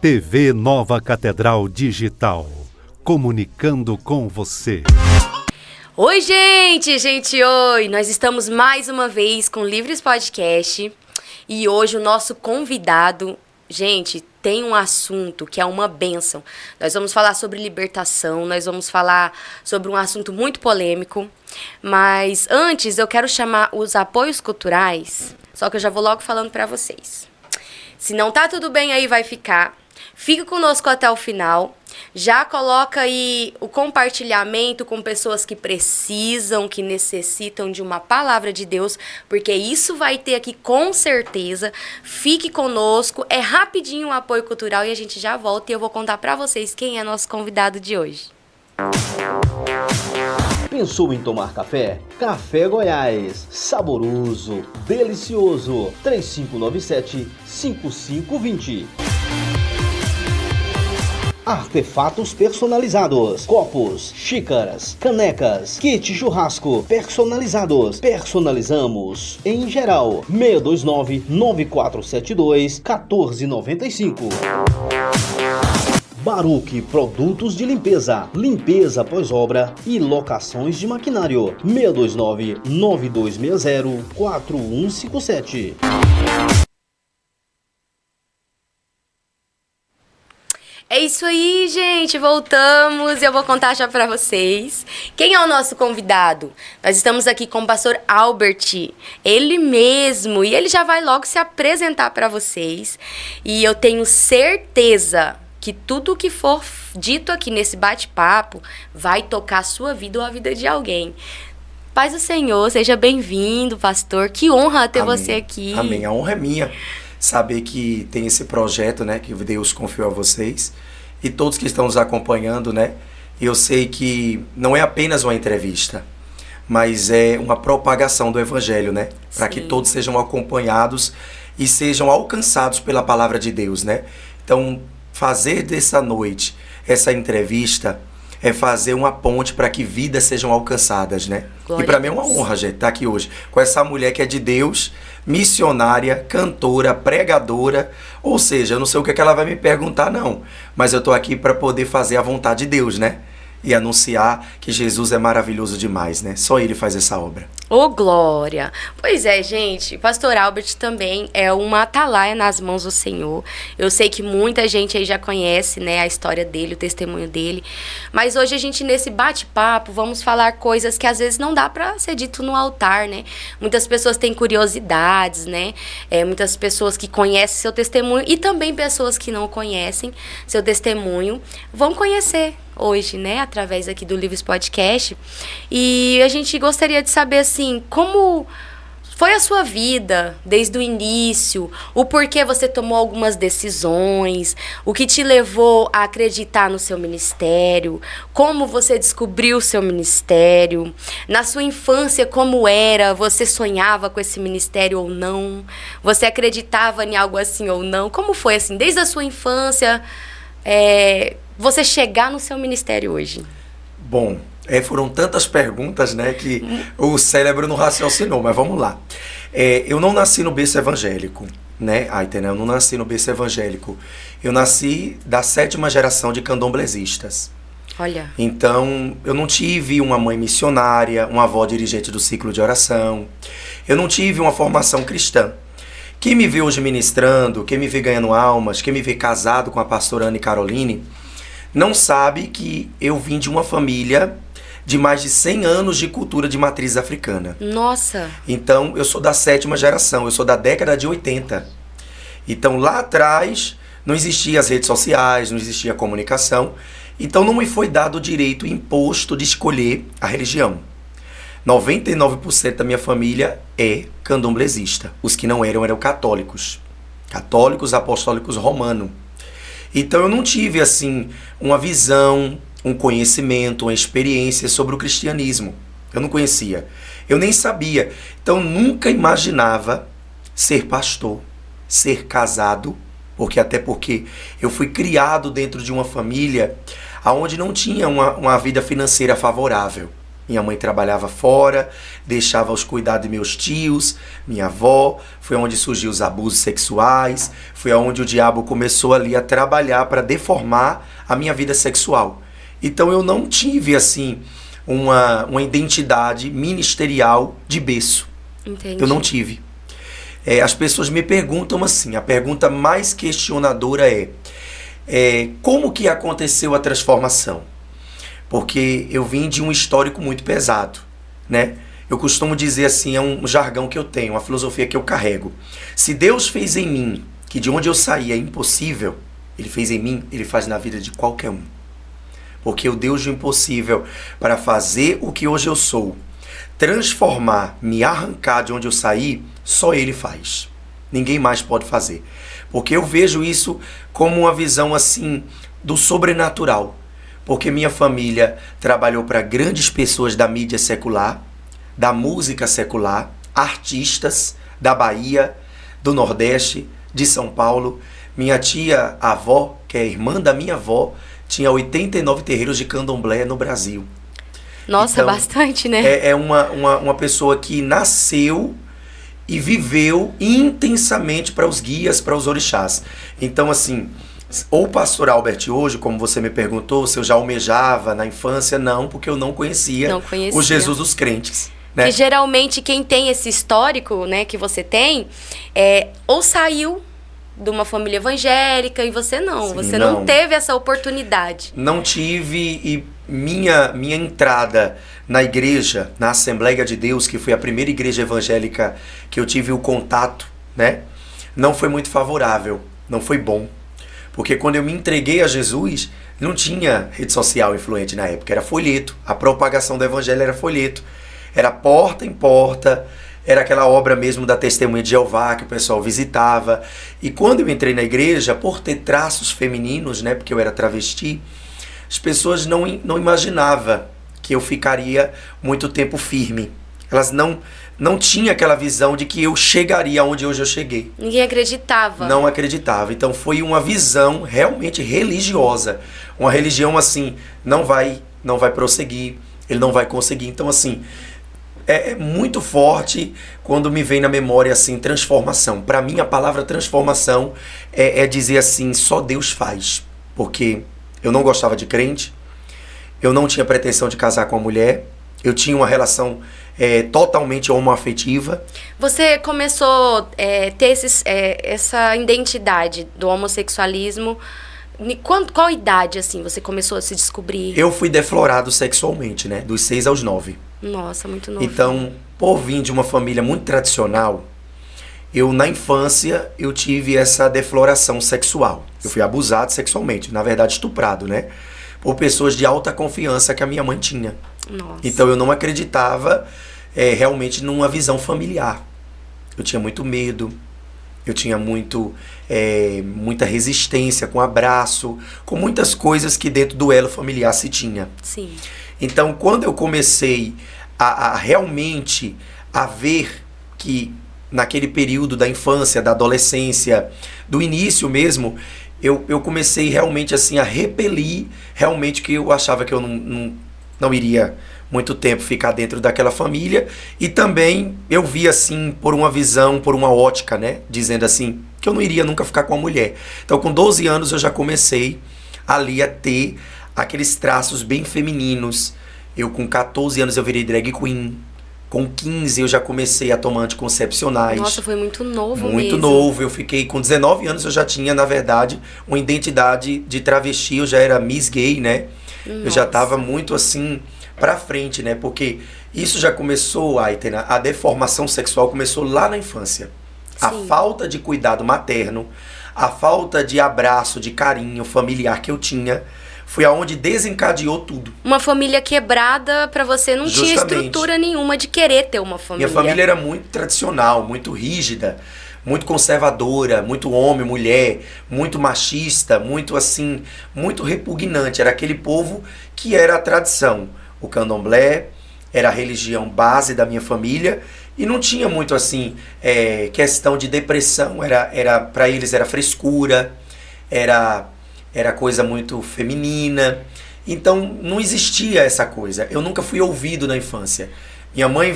TV Nova Catedral Digital, comunicando com você. Oi, gente, oi! Nós estamos mais uma vez com o Livres Podcast e hoje o nosso convidado, gente, tem um assunto que é uma bênção. Nós vamos falar sobre libertação, nós vamos falar sobre um assunto muito polêmico, mas antes eu quero chamar os apoios culturais, só que eu já vou logo falando para vocês. Se não tá tudo bem aí, vai ficar. Fique conosco até o final. Já coloca aí o compartilhamento com pessoas que precisam, que necessitam de uma palavra de Deus, porque isso vai ter aqui com certeza. Fique conosco, é rapidinho o apoio cultural e a gente já volta e eu vou contar pra vocês quem é nosso convidado de hoje. Pensou em tomar café? Café Goiás, saboroso, delicioso, 3597-5520. Artefatos personalizados, copos, xícaras, canecas, kit churrasco personalizados. Personalizamos em geral. 629-9472-1495. Baruque Produtos de Limpeza, limpeza pós-obra e locações de maquinário. 629-9260-4157. É isso aí, gente, voltamos e eu vou contar já pra vocês. Quem é o nosso convidado? Nós estamos aqui com o pastor Albert, ele mesmo, e ele já vai logo se apresentar pra vocês. E eu tenho certeza que tudo que for dito aqui nesse bate-papo vai tocar a sua vida ou a vida de alguém. Paz do Senhor, seja bem-vindo, pastor. Que honra ter você aqui. Amém, a honra é minha. Saber que tem esse projeto, né, que Deus confiou a vocês e todos que estão nos acompanhando, né, eu sei que não é apenas uma entrevista, mas é uma propagação do Evangelho, né, para que todos sejam acompanhados e sejam alcançados pela palavra de Deus, né. Então, fazer dessa noite essa entrevista é fazer uma ponte para que vidas sejam alcançadas, né? Glória e para mim é uma honra, gente, estar aqui hoje com essa mulher que é de Deus, missionária, cantora, pregadora, ou seja, eu não sei o que ela vai me perguntar não, mas eu tô aqui para poder fazer a vontade de Deus, né? E anunciar que Jesus é maravilhoso demais, né? Só Ele faz essa obra. Ô, glória! Pois é, gente, pastor Albert também é uma atalaia nas mãos do Senhor. Eu sei que muita gente aí já conhece, né, a história dele, o testemunho dele. Mas hoje a gente, nesse bate-papo, vamos falar coisas que às vezes não dá pra ser dito no altar, né? Muitas pessoas têm curiosidades, né? Muitas pessoas que conhecem seu testemunho e também pessoas que não conhecem seu testemunho vão conhecer hoje, né, através aqui do Livres Podcast. E a gente gostaria de saber, assim, como foi a sua vida desde o início, o porquê você tomou algumas decisões, o que te levou a acreditar no seu ministério, como você descobriu o seu ministério, na sua infância como era, você sonhava com esse ministério ou não, você acreditava em algo assim ou não, como foi assim, desde a sua infância, você chegar no seu ministério hoje? Bom, foram tantas perguntas, né, que o cérebro não raciocinou, mas vamos lá. Eu não nasci no berço evangélico, né, eu não nasci no berço evangélico. Eu nasci da 7ª geração de candomblesistas. Olha. Então, eu não tive uma mãe missionária, uma avó dirigente do ciclo de oração. Eu não tive uma formação cristã. Quem me vê hoje ministrando, quem me vê ganhando almas, quem me vê casado com a pastora Anne Caroline, não sabe que eu vim de uma família de mais de 100 anos de cultura de matriz africana. Nossa! Então, eu sou da 7ª geração, eu sou da década de 80. Então, lá atrás, não existiam as redes sociais, não existia a comunicação. Então, não me foi dado o direito imposto de escolher a religião. 99% da minha família é candomblesista. Os que não eram católicos. Católicos apostólicos romanos. Então eu não tive assim uma visão, um conhecimento, uma experiência sobre o cristianismo. Eu não conhecia. Eu nem sabia. Então nunca imaginava ser pastor, ser casado, porque eu fui criado dentro de uma família onde não tinha uma vida financeira favorável. Minha mãe trabalhava fora, deixava os cuidados de meus tios, minha avó. Foi onde surgiu os abusos sexuais. Foi onde o diabo começou ali a trabalhar para deformar a minha vida sexual. Então eu não tive assim uma identidade ministerial de berço. Entendi. Eu não tive. As pessoas me perguntam assim, a pergunta mais questionadora é como que aconteceu a transformação? Porque eu vim de um histórico muito pesado, né? Eu costumo dizer assim, é um jargão que eu tenho, uma filosofia que eu carrego. Se Deus fez em mim, que de onde eu saí é impossível, Ele fez em mim, Ele faz na vida de qualquer um. Porque o Deus do impossível, para fazer o que hoje eu sou, transformar, me arrancar de onde eu saí, só Ele faz. Ninguém mais pode fazer. Porque eu vejo isso como uma visão assim do sobrenatural. Porque minha família trabalhou para grandes pessoas da mídia secular, da música secular, artistas da Bahia, do Nordeste, de São Paulo. Minha tia avó, que é irmã da minha avó, tinha 89 terreiros de candomblé no Brasil. Nossa, então, bastante, né? É uma pessoa que nasceu e viveu intensamente para os guias, para os orixás. Então, assim, o pastor Albert hoje, como você me perguntou, se eu já almejava na infância, não, porque eu não conhecia o Jesus dos crentes. Né? Que geralmente quem tem esse histórico, né, que você tem, ou saiu de uma família evangélica e você não. Sim, você não teve essa oportunidade. Não tive, e minha entrada na igreja, na Assembleia de Deus, que foi a primeira igreja evangélica que eu tive o contato, né, não foi muito favorável, não foi bom. Porque quando eu me entreguei a Jesus, não tinha rede social influente na época, era folheto. A propagação do evangelho era folheto. Era porta em porta, era aquela obra mesmo da Testemunha de Jeová que o pessoal visitava. E quando eu entrei na igreja, por ter traços femininos, né, porque eu era travesti, as pessoas não imaginavam que eu ficaria muito tempo firme. Elas não tinham aquela visão de que eu chegaria onde hoje eu cheguei. Ninguém acreditava. Não acreditava. Então foi uma visão realmente religiosa. Uma religião assim, não vai prosseguir, ele não vai conseguir. Então assim, é muito forte quando me vem na memória assim, transformação. Para mim a palavra transformação é dizer assim, só Deus faz. Porque eu não gostava de crente, eu não tinha pretensão de casar com a mulher, eu tinha uma relação totalmente homoafetiva. Você começou a ter essa identidade do homossexualismo. Qual idade, assim, você começou a se descobrir? Eu fui deflorado sexualmente, né? Dos 6 aos 9. Nossa, muito novo. Então, por vir de uma família muito tradicional, na infância, eu tive essa defloração sexual. Eu fui abusado sexualmente, na verdade estuprado, né? Por pessoas de alta confiança que a minha mãe tinha. Nossa. Então eu não acreditava realmente numa visão familiar. Eu tinha muito medo, eu tinha muita resistência com abraço, com muitas coisas que dentro do elo familiar se tinha. Sim. Então quando eu comecei a realmente a ver que naquele período da infância, da adolescência, do início mesmo, eu comecei realmente assim a repelir realmente que eu achava que eu não iria muito tempo ficar dentro daquela família, e também eu vi assim por uma visão, por uma ótica, né, dizendo assim que eu não iria nunca ficar com uma mulher. Então com 12 anos eu já comecei ali a ter aqueles traços bem femininos. Eu com 14 anos eu virei drag queen. Com 15 eu já comecei a tomar anticoncepcionais. Nossa, foi muito novo Muito mesmo. novo. Eu fiquei com 19 anos, eu já tinha, na verdade, uma identidade de travesti. Eu já era Miss Gay, né? Nossa. Eu já estava muito assim pra frente, né? Porque isso já começou, Aitena, a deformação sexual começou lá na infância. Sim. A falta de cuidado materno, a falta de abraço, de carinho familiar que eu tinha, foi aonde desencadeou tudo. Uma família quebrada, pra você não Justamente. Tinha estrutura nenhuma de querer ter uma família. Minha família era muito tradicional, muito rígida, muito conservadora, muito homem, mulher, muito machista, muito assim, muito repugnante. Era aquele povo que era a tradição. O candomblé era a religião base da minha família e não tinha muito assim questão de depressão. Para eles era frescura, era coisa muito feminina. Então, não existia essa coisa. Eu nunca fui ouvido na infância. Minha mãe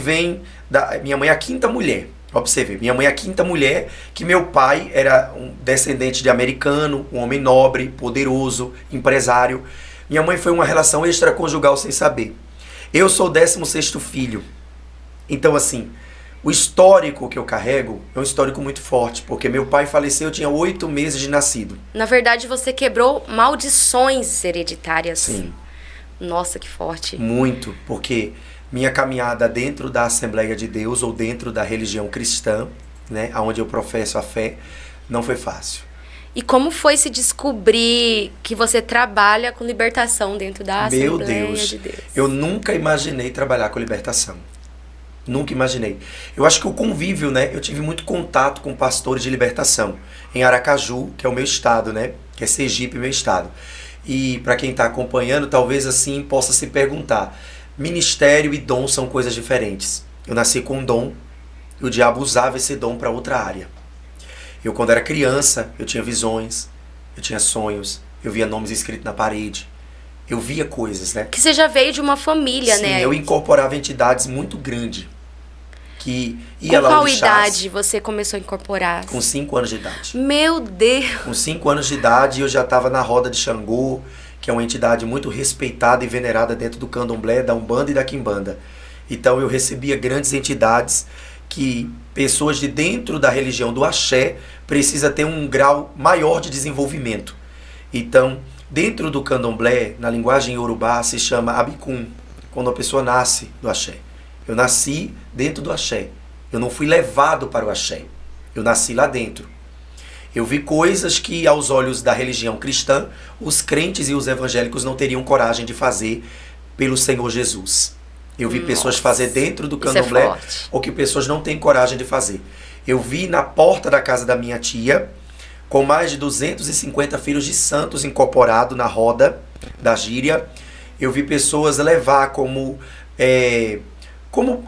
minha mãe é a quinta mulher. Ó, pra você ver, minha mãe é a quinta mulher, que meu pai era um descendente de americano, um homem nobre, poderoso, empresário. Minha mãe foi uma relação extraconjugal sem saber. Eu sou o 16º filho. Então, assim, o histórico que eu carrego é um histórico muito forte, porque meu pai faleceu, eu tinha 8 meses de nascido. Na verdade, você quebrou maldições hereditárias. Sim. Nossa, que forte. Muito, porque minha caminhada dentro da Assembleia de Deus ou dentro da religião cristã, né, onde eu professo a fé, não foi fácil. E como foi se descobrir que você trabalha com libertação dentro da Assembleia de Deus? Eu nunca imaginei trabalhar com libertação. Nunca imaginei. Eu acho que o convívio, né? Eu tive muito contato com pastores de libertação em Aracaju, que é o meu estado, né? Que é Sergipe, meu estado. E para quem está acompanhando, talvez assim possa se perguntar: ministério e dom são coisas diferentes. Eu nasci com um dom e o diabo usava esse dom para outra área. Eu, quando era criança, eu tinha visões, eu tinha sonhos, eu via nomes escritos na parede. Eu via coisas, né? Que você já veio de uma família, Sim, né? eu incorporava entidades muito grandes. Que ia Com lá qual o chás, idade você começou a incorporar? Com 5 anos de idade. Meu Deus! Com 5 anos de idade, eu já estava na roda de Xangô, que é uma entidade muito respeitada e venerada dentro do candomblé, da Umbanda e da Quimbanda. Então eu recebia grandes entidades que pessoas de dentro da religião do Axé precisa ter um grau maior de desenvolvimento. Então, dentro do candomblé, na linguagem iorubá, se chama abicum, quando a pessoa nasce do Axé. Eu nasci dentro do Axé. Eu não fui levado para o Axé. Eu nasci lá dentro. Eu vi coisas que, aos olhos da religião cristã, os crentes e os evangélicos não teriam coragem de fazer pelo Senhor Jesus. Eu vi pessoas fazer dentro do candomblé o que pessoas não têm coragem de fazer. Eu vi na porta da casa da minha tia, com mais de 250 filhos de santos incorporados na roda da gíria. Eu vi pessoas levar como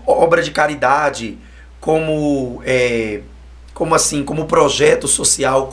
obra de caridade, como projeto social,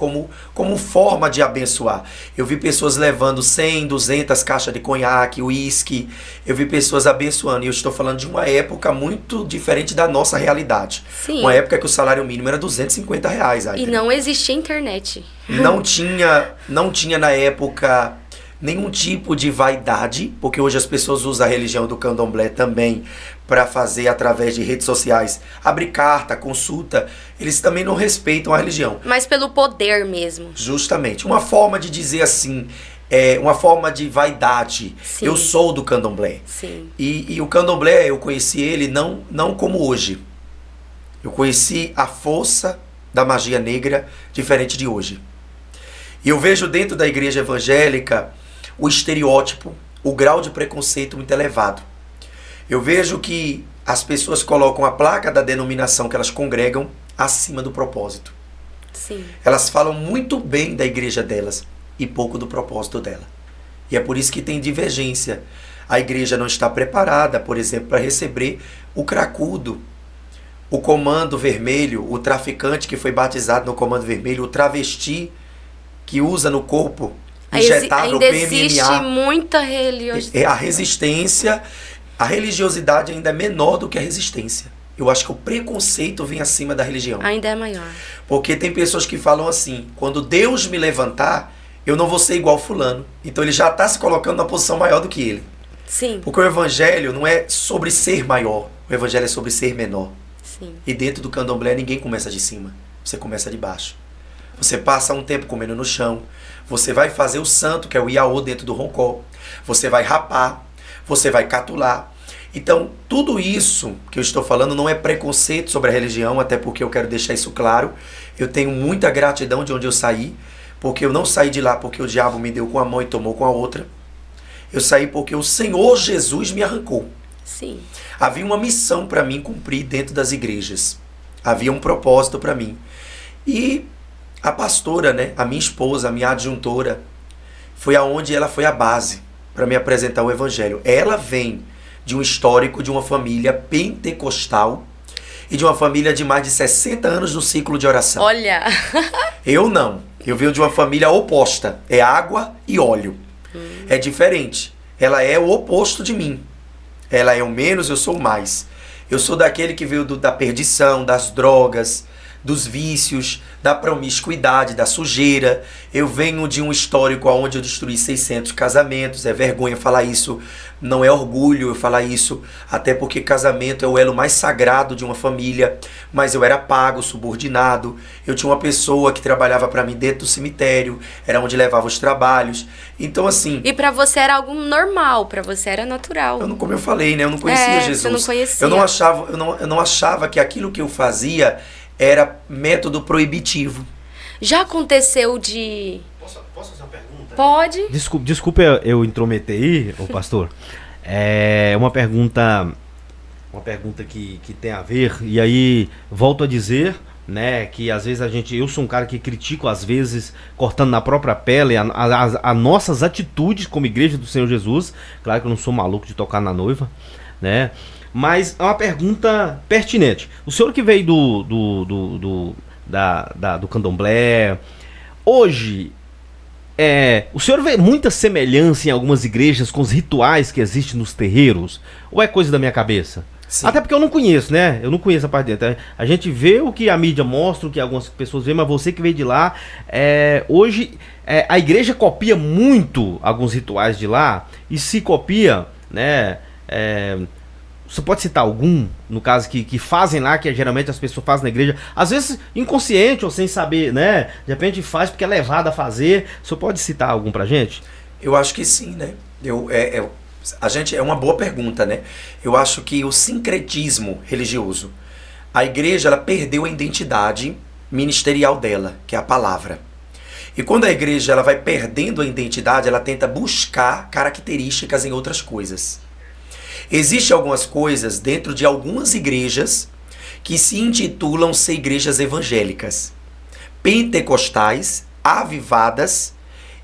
como forma de abençoar. Eu vi pessoas levando 100, 200 caixas de conhaque, uísque. Eu vi pessoas abençoando. E eu estou falando de uma época muito diferente da nossa realidade. Sim. Uma época que o salário mínimo era R$250. E não existia internet. Não tinha na época nenhum tipo de vaidade, porque hoje as pessoas usam a religião do candomblé também para fazer através de redes sociais, abrir carta, consulta. Eles também não respeitam a religião. Mas pelo poder mesmo. Justamente. Uma forma de dizer assim, uma forma de vaidade. Sim. Eu sou do candomblé. Sim. E o candomblé, eu conheci ele não como hoje. Eu conheci a força da magia negra diferente de hoje. E eu vejo dentro da igreja evangélica o estereótipo, o grau de preconceito muito elevado. Eu vejo que as pessoas colocam a placa da denominação que elas congregam acima do propósito. Sim. Elas falam muito bem da igreja delas e pouco do propósito dela. E é por isso que tem divergência. A igreja não está preparada, por exemplo, para receber o cracudo, o comando vermelho, o traficante que foi batizado no comando vermelho, o travesti que usa no corpo injetável ainda PMMA. existe muita religiosidade. A religiosidade ainda é menor do que a resistência. Eu acho que o preconceito vem acima da religião. Ainda é maior. Porque tem pessoas que falam assim: quando Deus me levantar, eu não vou ser igual fulano. Então ele já está se colocando numa posição maior do que ele. Sim. Porque o evangelho não é sobre ser maior, o evangelho é sobre ser menor. Sim. E dentro do candomblé ninguém começa de cima, você começa de baixo. Você passa um tempo comendo no chão, você vai fazer o santo, que é o iaô dentro do roncó, você vai rapar, você vai catular. Então, tudo isso que eu estou falando não é preconceito sobre a religião, até porque eu quero deixar isso claro. Eu tenho muita gratidão de onde eu saí, porque eu não saí de lá porque o diabo me deu com a mão e tomou com a outra. Eu saí porque o Senhor Jesus me arrancou. Sim. Havia uma missão para mim cumprir dentro das igrejas. Havia um propósito para mim. E a pastora, né, a minha esposa, a minha adjuntora, foi aonde ela foi a base para me apresentar o evangelho. Ela vem de um histórico de uma família pentecostal e de uma família de mais de 60 anos no ciclo de oração. Olha! Eu não. Eu venho de uma família oposta. É água e óleo. É diferente. ela é o oposto de mim. Ela é o menos, eu sou o mais. Eu sou daquele que veio da perdição, das drogas, dos vícios, da promiscuidade, da sujeira. Eu venho de um histórico onde eu destruí 600 casamentos. É vergonha falar isso, não é orgulho eu falar isso, até porque casamento é o elo mais sagrado de uma família. Mas eu era pago, subordinado. Eu tinha uma pessoa que trabalhava para mim dentro do cemitério, era onde levava os trabalhos. Então assim... E pra você era algo normal, pra você era natural. Como eu falei, né? Eu não conhecia Jesus. Você não conhecia. Eu não achava que aquilo que eu fazia era método proibitivo. Já aconteceu de... Posso fazer uma pergunta? Pode. Desculpa eu intrometer aí, ô pastor. É uma pergunta que tem a ver, e aí volto a dizer, né, que às vezes eu sou um cara que critico às vezes, cortando na própria pele as nossas atitudes como igreja do Senhor Jesus. Claro que eu não sou maluco de tocar na noiva, né? Mas é uma pergunta pertinente. O senhor que veio do candomblé, hoje, o senhor vê muita semelhança em algumas igrejas com os rituais que existem nos terreiros? Ou é coisa da minha cabeça? Sim. Até porque eu não conheço, né? Eu não conheço a parte dentro. A gente vê o que a mídia mostra, o que algumas pessoas veem, mas você que veio de lá, hoje a igreja copia muito alguns rituais de lá, e se copia, né? Você pode citar algum, no caso, que fazem lá, que geralmente as pessoas fazem na igreja, às vezes inconsciente ou sem saber, né? De repente faz porque é levado a fazer. Você pode citar algum pra gente? Eu acho que sim, né? É uma boa pergunta, né? Eu acho que o sincretismo religioso, a igreja, ela perdeu a identidade ministerial dela, que é a palavra. E quando a igreja ela vai perdendo a identidade, ela tenta buscar características em outras coisas. Existem algumas coisas dentro de algumas igrejas que se intitulam ser igrejas evangélicas, pentecostais, avivadas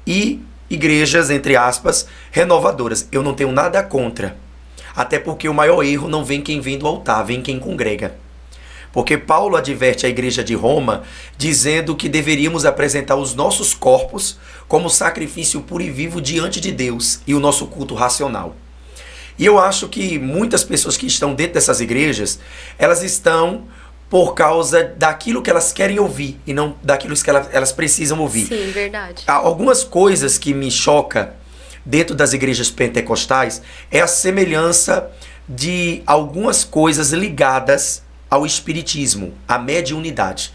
e igrejas, entre aspas, renovadoras. Eu não tenho nada contra, até porque o maior erro não vem quem vem do altar, vem quem congrega. Porque Paulo adverte a igreja de Roma dizendo que deveríamos apresentar os nossos corpos como sacrifício puro e vivo diante de Deus e o nosso culto racional. E eu acho que muitas pessoas que estão dentro dessas igrejas, elas estão por causa daquilo que elas querem ouvir e não daquilo que elas precisam ouvir. Sim, verdade. Algumas coisas que me chocam dentro das igrejas pentecostais é a semelhança de algumas coisas ligadas ao espiritismo, à mediunidade.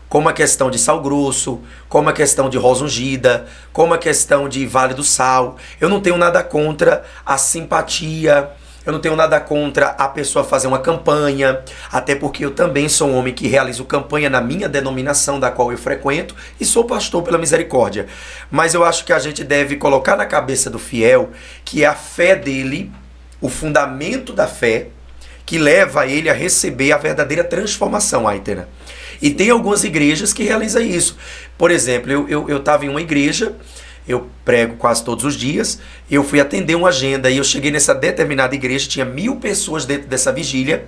Como a questão de sal grosso, como a questão de rosa ungida, como a questão de Vale do Sal. Eu não tenho nada contra a simpatia, eu não tenho nada contra a pessoa fazer uma campanha, até porque eu também sou um homem que realizo campanha na minha denominação, da qual eu frequento, e sou pastor pela misericórdia. Mas eu acho que a gente deve colocar na cabeça do fiel que é a fé dele, o fundamento da fé, que leva ele a receber a verdadeira transformação, Aitena. E tem algumas igrejas que realizam isso. Por exemplo, eu estava em uma igreja, eu prego quase todos os dias, eu fui atender uma agenda e eu cheguei nessa determinada igreja, tinha 1000 pessoas dentro dessa vigília,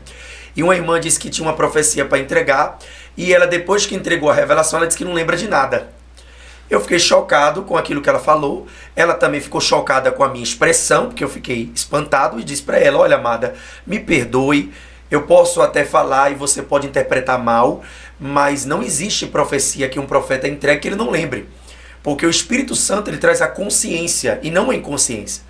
e uma irmã disse que tinha uma profecia para entregar, e ela, depois que entregou a revelação, ela disse que não lembra de nada. Eu fiquei chocado com aquilo que ela falou, ela também ficou chocada com a minha expressão, porque eu fiquei espantado, e disse para ela: olha, amada, me perdoe, eu posso até falar e você pode interpretar mal, mas não existe profecia que um profeta entregue que ele não lembre. Porque o Espírito Santo ele traz a consciência e não a inconsciência.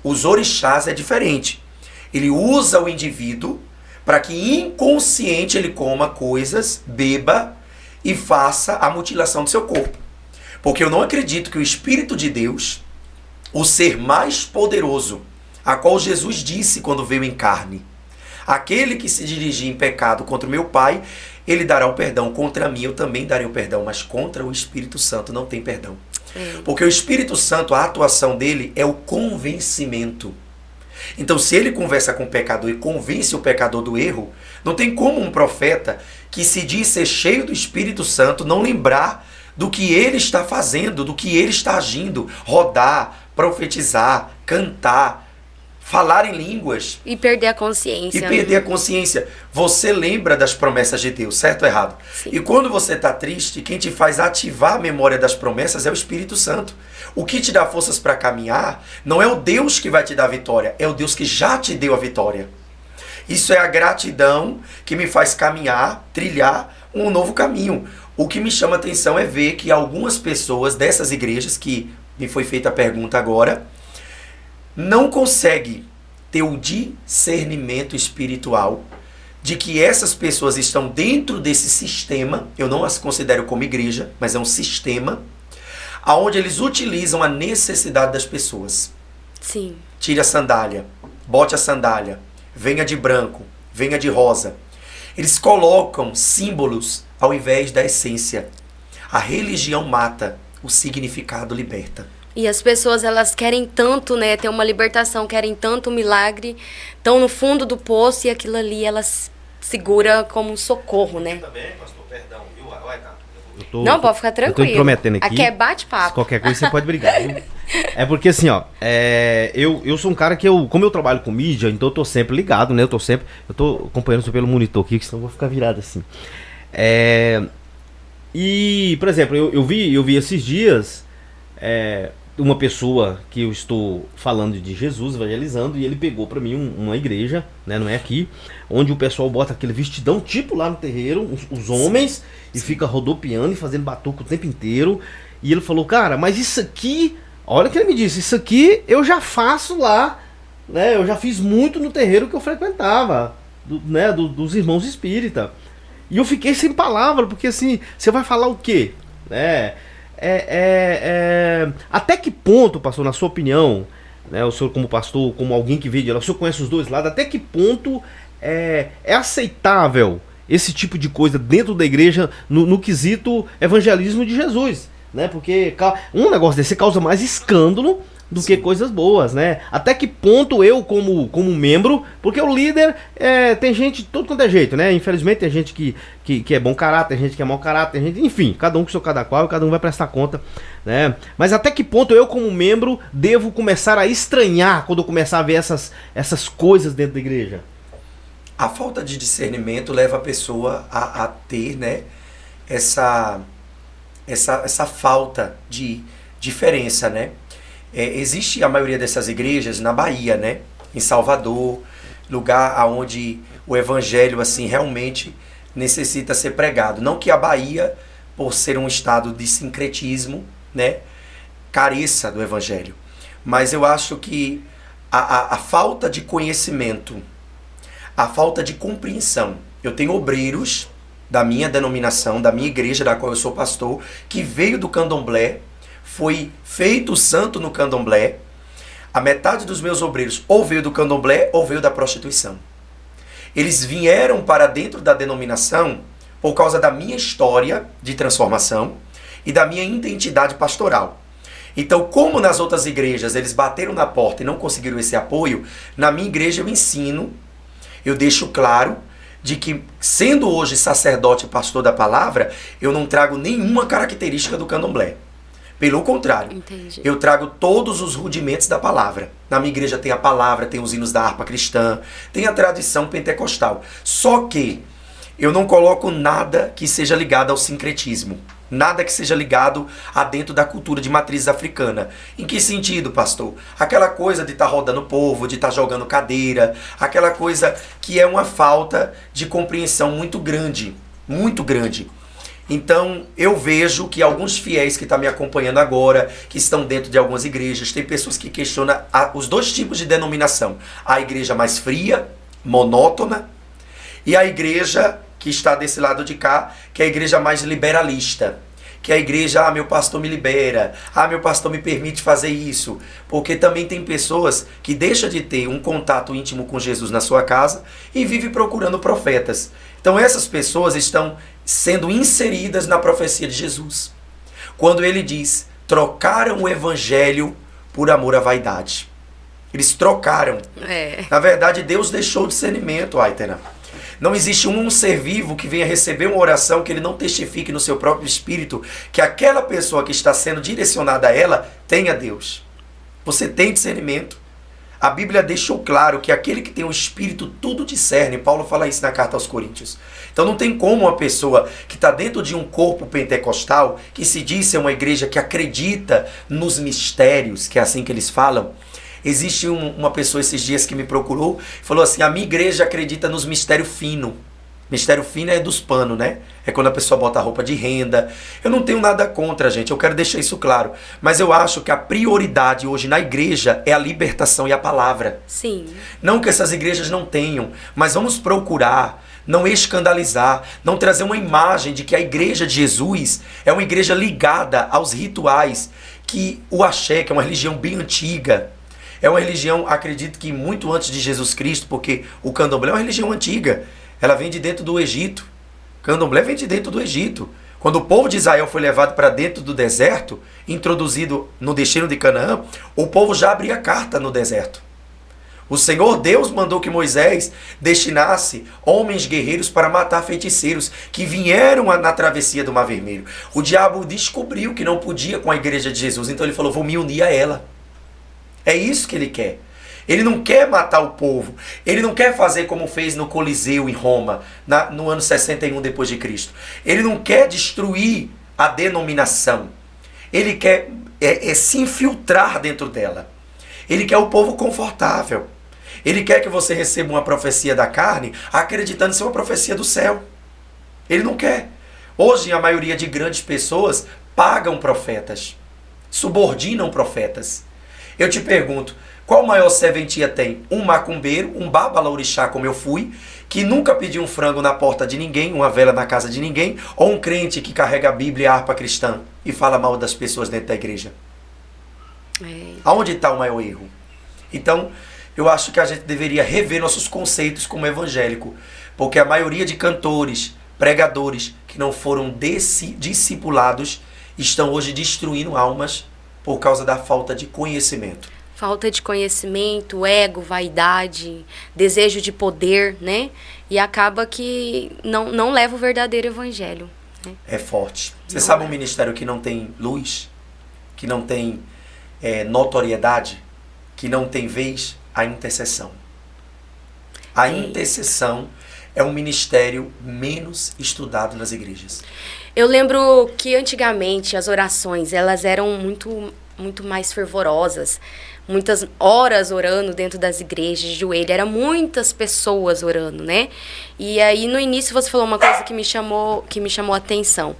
Os orixás é diferente. Ele usa o indivíduo para que inconsciente ele coma coisas, beba e faça a mutilação do seu corpo. Porque eu não acredito que o Espírito de Deus, o ser mais poderoso, a qual Jesus disse quando veio em carne, aquele que se dirigir em pecado contra o meu Pai, ele dará o perdão. Contra mim eu também darei o perdão, mas contra o Espírito Santo não tem perdão. Porque o Espírito Santo, a atuação dele é o convencimento. Então, se ele conversa com o pecador e convence o pecador do erro, não tem como um profeta que se diz ser cheio do Espírito Santo não lembrar do que ele está fazendo, do que ele está agindo, rodar, profetizar, cantar, falar em línguas E perder a consciência. e perder a consciência. Você lembra das promessas de Deus, certo ou errado? Sim. E quando você está triste, quem te faz ativar a memória das promessas é o Espírito Santo. O que te dá forças para caminhar não é o Deus que vai te dar a vitória, é o Deus que já te deu a vitória. Isso é a gratidão que me faz caminhar, trilhar um novo caminho. O que me chama a atenção é ver que algumas pessoas dessas igrejas, que me foi feita a pergunta agora, não conseguem ter o discernimento espiritual de que essas pessoas estão dentro desse sistema. Eu não as considero como igreja, mas é um sistema onde eles utilizam a necessidade das pessoas. Sim. Tire a sandália, bote a sandália, venha de branco, venha de rosa. Eles colocam símbolos ao invés da essência. A religião mata, o significado liberta. E as pessoas, elas querem tanto, né, ter uma libertação, querem tanto um milagre, estão no fundo do poço e aquilo ali elas segura como um socorro, né? Também, pastor, perdão, viu? Não, pode ficar Eu tô tranquilo. intrometendo aqui. Aqui é Se bate-papo. qualquer coisa você pode brigar, viu? É porque assim, ó, eu sou um cara que como eu trabalho com mídia, então eu tô sempre ligado, né? Eu tô acompanhando isso pelo monitor aqui, que senão eu vou ficar virado assim. E, por exemplo, eu vi esses dias uma pessoa que eu estou falando de Jesus, evangelizando, e ele pegou pra mim uma igreja, né? Não é aqui, onde o pessoal bota aquele vestidão tipo lá no terreiro, os homens, e fica rodopiando e fazendo batuque o tempo inteiro. E ele falou, cara, mas isso aqui, olha o que ele me disse, isso aqui eu já faço lá, né? Eu já fiz muito no terreiro que eu frequentava, dos irmãos espírita. E eu fiquei sem palavra, porque assim, você vai falar o quê? Até que ponto, pastor, na sua opinião, né, o senhor como pastor, como alguém que veio de lá, o senhor conhece os dois lados, até que ponto é aceitável esse tipo de coisa dentro da igreja no quesito evangelismo de Jesus, né? Porque um negócio desse causa mais escândalo do que coisas boas, né? Até que ponto eu, como membro, porque o líder tem gente de todo quanto é jeito, né? Infelizmente tem gente que é bom caráter, tem gente que é mau caráter, tem gente, enfim, cada um com seu cada qual, cada um vai prestar conta, né? Mas até que ponto eu, como membro, devo começar a estranhar quando eu começar a ver essas coisas dentro da igreja? A falta de discernimento leva a pessoa a ter, né, essa falta de diferença, né? Existe a maioria dessas igrejas na Bahia, né? Em Salvador, lugar onde o evangelho assim realmente necessita ser pregado. Não que a Bahia, por ser um estado de sincretismo, né, careça do evangelho, mas eu acho que a falta de conhecimento, a falta de compreensão. Eu tenho obreiros da minha denominação, da minha igreja, da qual eu sou pastor, que veio do candomblé, foi feito santo no candomblé. A metade dos meus obreiros ou veio do candomblé ou veio da prostituição. Eles vieram para dentro da denominação por causa da minha história de transformação e da minha identidade pastoral. Então, como nas outras igrejas eles bateram na porta e não conseguiram esse apoio, na minha igreja eu ensino, eu deixo claro de que, sendo hoje sacerdote e pastor da palavra, eu não trago nenhuma característica do candomblé. Pelo contrário, Entendi. Eu trago todos os rudimentos da palavra. Na minha igreja tem a palavra, tem os hinos da harpa cristã, tem a tradição pentecostal. Só que eu não coloco nada que seja ligado ao sincretismo. Nada que seja ligado a dentro da cultura de matriz africana. Em que sentido, pastor? Aquela coisa de estar rodando povo, de estar jogando cadeira, aquela coisa que é uma falta de compreensão muito grande, muito grande. Então, eu vejo que alguns fiéis que estão me acompanhando agora, que estão dentro de algumas igrejas, tem pessoas que questionam os dois tipos de denominação. A igreja mais fria, monótona, e a igreja que está desse lado de cá, que é a igreja mais liberalista. Que é a igreja, meu pastor me libera, meu pastor me permite fazer isso. Porque também tem pessoas que deixam de ter um contato íntimo com Jesus na sua casa e vivem procurando profetas. Então essas pessoas estão sendo inseridas na profecia de Jesus. Quando ele diz, trocaram o evangelho por amor à vaidade. Eles trocaram. Na verdade, Deus deixou o discernimento, Aitena. Não existe um ser vivo que venha receber uma oração que ele não testifique no seu próprio espírito que aquela pessoa que está sendo direcionada a ela tenha Deus. Você tem discernimento. A Bíblia deixou claro que aquele que tem o Espírito tudo discerne. Paulo fala isso na carta aos Coríntios. Então não tem como uma pessoa que está dentro de um corpo pentecostal, que se diz ser uma igreja que acredita nos mistérios, que é assim que eles falam. Existe uma pessoa esses dias que me procurou e falou assim: a minha igreja acredita nos mistérios finos. Mistério fino é dos panos, né? É quando a pessoa bota a roupa de renda. Eu não tenho nada contra, gente. Eu quero deixar isso claro. Mas eu acho que a prioridade hoje na igreja é a libertação e a palavra. Sim. Não que essas igrejas não tenham, mas vamos procurar não escandalizar, não trazer uma imagem de que a igreja de Jesus é uma igreja ligada aos rituais, que o axé, que é uma religião bem antiga, é uma religião, acredito que muito antes de Jesus Cristo, porque o candomblé é uma religião antiga. Ela vem de dentro do Egito. Candomblé vem de dentro do Egito. Quando o povo de Israel foi levado para dentro do deserto, introduzido no destino de Canaã, o povo já abria carta no deserto. O Senhor Deus mandou que Moisés destinasse homens guerreiros para matar feiticeiros que vieram na travessia do Mar Vermelho. O diabo descobriu que não podia com a igreja de Jesus, então ele falou: vou me unir a ela. É isso que ele quer. Ele não quer matar o povo. Ele não quer fazer como fez no Coliseu em Roma, no ano 61 depois de Cristo. Ele não quer destruir a denominação. Ele quer se infiltrar dentro dela. Ele quer o povo confortável. Ele quer que você receba uma profecia da carne acreditando ser uma profecia do céu. Ele não quer. Hoje a maioria de grandes pessoas pagam profetas, subordinam profetas. Eu te pergunto, qual maior serventia tem? Um macumbeiro, um babalaorixá como eu fui, que nunca pediu um frango na porta de ninguém, uma vela na casa de ninguém, ou um crente que carrega a Bíblia e a harpa cristã e fala mal das pessoas dentro da igreja? Aonde está o maior erro? Então, eu acho que a gente deveria rever nossos conceitos como evangélico, porque a maioria de cantores, pregadores que não foram discipulados estão hoje destruindo almas por causa da falta de conhecimento. Falta de conhecimento, ego, vaidade, desejo de poder, né? E acaba que não leva o verdadeiro evangelho. Né? É forte. Você sabe um ministério que não tem luz, que não tem notoriedade, que não tem vez? A intercessão. A intercessão é um ministério menos estudado nas igrejas. Eu lembro que antigamente as orações, elas eram muito mais fervorosas. Muitas horas orando dentro das igrejas, de joelho. Eram muitas pessoas orando, né? E aí no início você falou uma coisa que me chamou a atenção.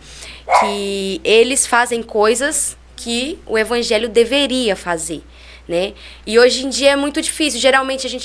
Que eles fazem coisas que o evangelho deveria fazer. Né? E hoje em dia é muito difícil. Geralmente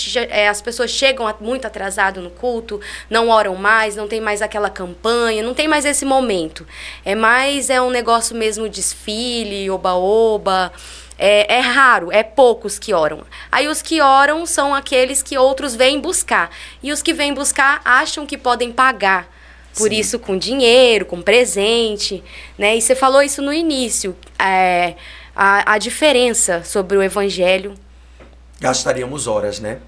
as pessoas chegam muito atrasado no culto, não oram mais, não tem mais aquela campanha, não tem mais esse momento. É um negócio mesmo desfile, oba-oba. É raro, é poucos que oram. Aí os que oram são aqueles que outros vêm buscar. E os que vêm buscar acham que podem pagar. Por Sim. isso com dinheiro, com presente. Né? E você falou isso no início. A diferença sobre o evangelho. Gastaríamos horas, né?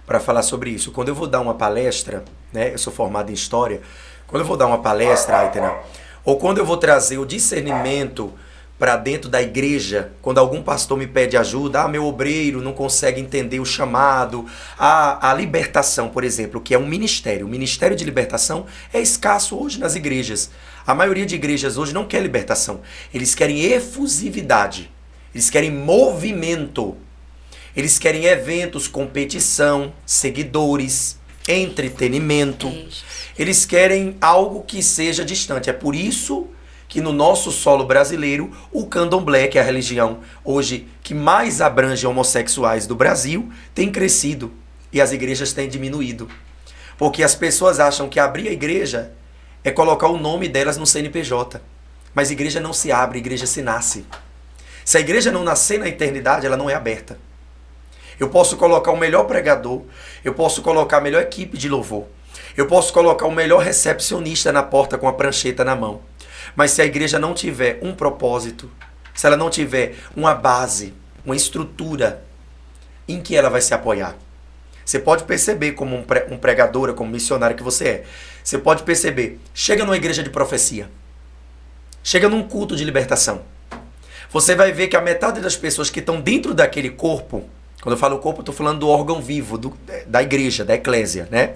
Para falar sobre isso. Quando eu vou dar uma palestra, né? Eu sou formado em História. Quando eu vou dar uma palestra, Aitena, ou quando eu vou trazer o discernimento para dentro da igreja, quando algum pastor me pede ajuda, meu obreiro não consegue entender o chamado, a libertação, por exemplo, que é um ministério. O ministério de libertação é escasso hoje nas igrejas. A maioria de igrejas hoje não quer libertação. Eles querem efusividade. Eles querem movimento. Eles querem eventos, competição, seguidores, entretenimento. Eles querem algo que seja distante. É por isso que no nosso solo brasileiro, o candomblé, que é a religião hoje que mais abrange homossexuais do Brasil, tem crescido e as igrejas têm diminuído. Porque as pessoas acham que abrir a igreja é colocar o nome delas no CNPJ. Mas a igreja não se abre, a igreja se nasce. Se a igreja não nascer na eternidade, ela não é aberta. Eu posso colocar o melhor pregador, eu posso colocar a melhor equipe de louvor, eu posso colocar o melhor recepcionista na porta com a prancheta na mão. Mas se a igreja não tiver um propósito, se ela não tiver uma base, uma estrutura em que ela vai se apoiar. Você pode perceber como um pregadora, como missionário que você é. Você pode perceber, chega numa igreja de profecia, chega num culto de libertação. Você vai ver que a metade das pessoas que estão dentro daquele corpo Quando eu falo corpo, eu estou falando do órgão vivo, da igreja, da eclésia, né?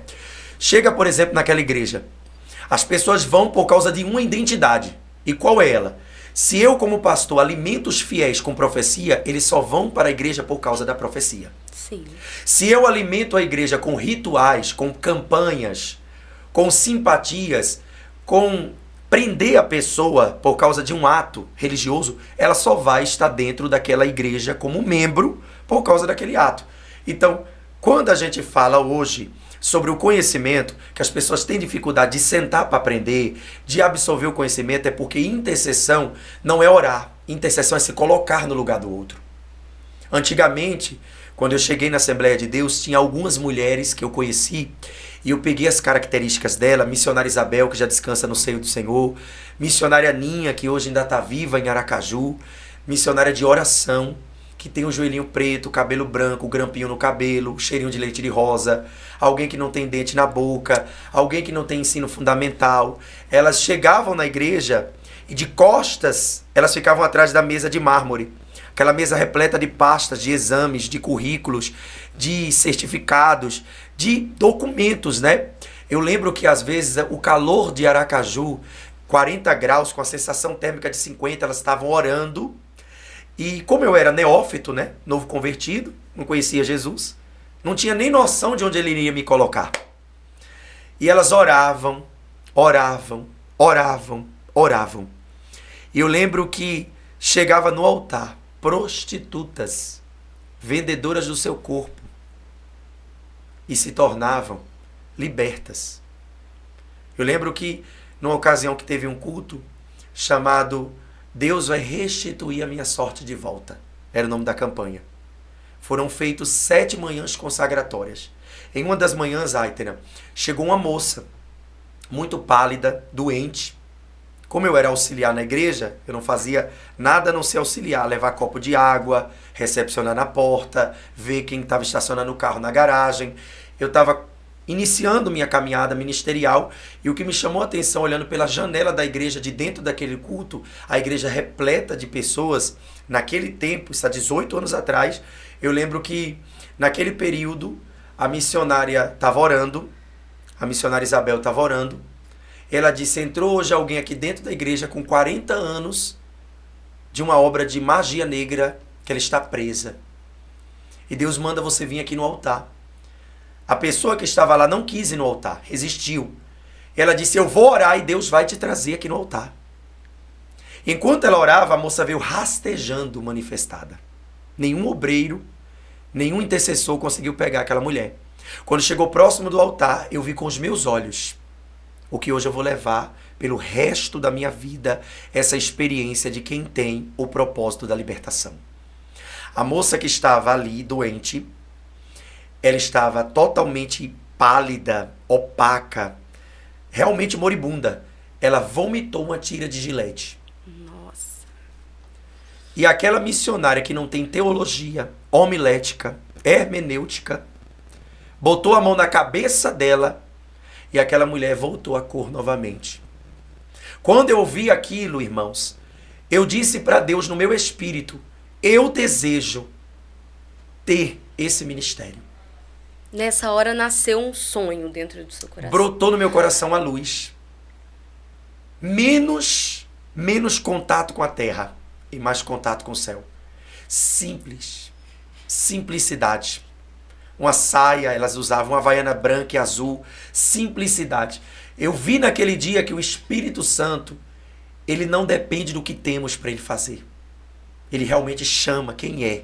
Chega, por exemplo, naquela igreja. As pessoas vão por causa de uma identidade. E qual é ela? Se eu, como pastor, alimento os fiéis com profecia, eles só vão para a igreja por causa da profecia. Sim. Se eu alimento a igreja com rituais, com campanhas, com simpatias, com prender a pessoa por causa de um ato religioso, ela só vai estar dentro daquela igreja como membro por causa daquele ato. Então, quando a gente fala hoje sobre o conhecimento, que as pessoas têm dificuldade de sentar para aprender, de absorver o conhecimento, é porque intercessão não é orar. Intercessão é se colocar no lugar do outro. Antigamente, quando eu cheguei na Assembleia de Deus, tinha algumas mulheres que eu conheci e eu peguei as características dela, missionária Isabel, que já descansa no seio do Senhor, missionária Ninha, que hoje ainda está viva em Aracaju, missionária de oração, que tem o joelhinho preto, cabelo branco, grampinho no cabelo, cheirinho de leite de rosa, alguém que não tem dente na boca, alguém que não tem ensino fundamental. Elas chegavam na igreja e de costas elas ficavam atrás da mesa de mármore. Aquela mesa repleta de pastas, de exames, de currículos, de certificados, de documentos, né? Eu lembro que às vezes o calor de Aracaju, 40 graus, com a sensação térmica de 50, elas estavam orando. E como eu era neófito, né? Novo convertido, não conhecia Jesus, não tinha nem noção de onde ele iria me colocar. E elas oravam, oravam, oravam, oravam. E eu lembro que chegava no altar prostitutas, vendedoras do seu corpo, e se tornavam libertas. Eu lembro que, numa ocasião que teve um culto chamado Deus vai restituir a minha sorte de volta, era o nome da campanha. Foram feitos 7 manhãs consagratórias. Em uma das manhãs, Aitena, chegou uma moça, muito pálida, doente. Como eu era auxiliar na igreja, eu não fazia nada a não ser auxiliar, levar copo de água, recepcionar na porta, ver quem estava estacionando o carro na garagem. Eu estava iniciando minha caminhada ministerial e o que me chamou a atenção, olhando pela janela da igreja, de dentro daquele culto, a igreja repleta de pessoas, naquele tempo, isso há 18 anos atrás, eu lembro que naquele período a missionária estava orando, a missionária Isabel estava orando. Ela disse, entrou hoje alguém aqui dentro da igreja com 40 anos de uma obra de magia negra, que ela está presa. E Deus manda você vir aqui no altar. A pessoa que estava lá não quis ir no altar, resistiu. Ela disse, eu vou orar e Deus vai te trazer aqui no altar. Enquanto ela orava, a moça veio rastejando manifestada. Nenhum obreiro, nenhum intercessor conseguiu pegar aquela mulher. Quando chegou próximo do altar, eu vi com os meus olhos o que hoje eu vou levar pelo resto da minha vida, essa experiência de quem tem o propósito da libertação. A moça que estava ali, doente, ela estava totalmente pálida, opaca, realmente moribunda. Ela vomitou uma tira de Gilete. Nossa. E aquela missionária que não tem teologia, homilética, hermenêutica, botou a mão na cabeça dela e aquela mulher voltou à cor novamente. Quando eu ouvi aquilo, irmãos, eu disse para Deus no meu espírito, eu desejo ter esse ministério. Nessa hora nasceu um sonho dentro do seu coração. Brotou no meu coração a luz. Menos contato com a terra e mais contato com o céu. Simples. Simplicidade. Uma saia, elas usavam uma havaiana branca e azul. Simplicidade. Eu vi naquele dia que o Espírito Santo, ele não depende do que temos para ele fazer. Ele realmente chama quem é.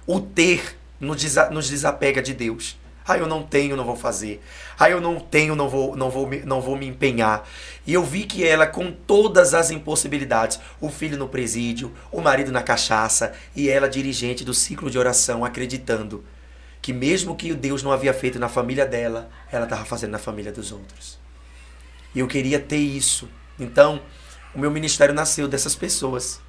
O ter nos desapega de Deus. Eu não tenho, não vou fazer. Eu não tenho, não vou me empenhar. E eu vi que ela, com todas as impossibilidades, o filho no presídio, o marido na cachaça, e ela dirigente do ciclo de oração, acreditando que mesmo que Deus não havia feito na família dela, ela estava fazendo na família dos outros. E eu queria ter isso. Então, o meu ministério nasceu dessas pessoas,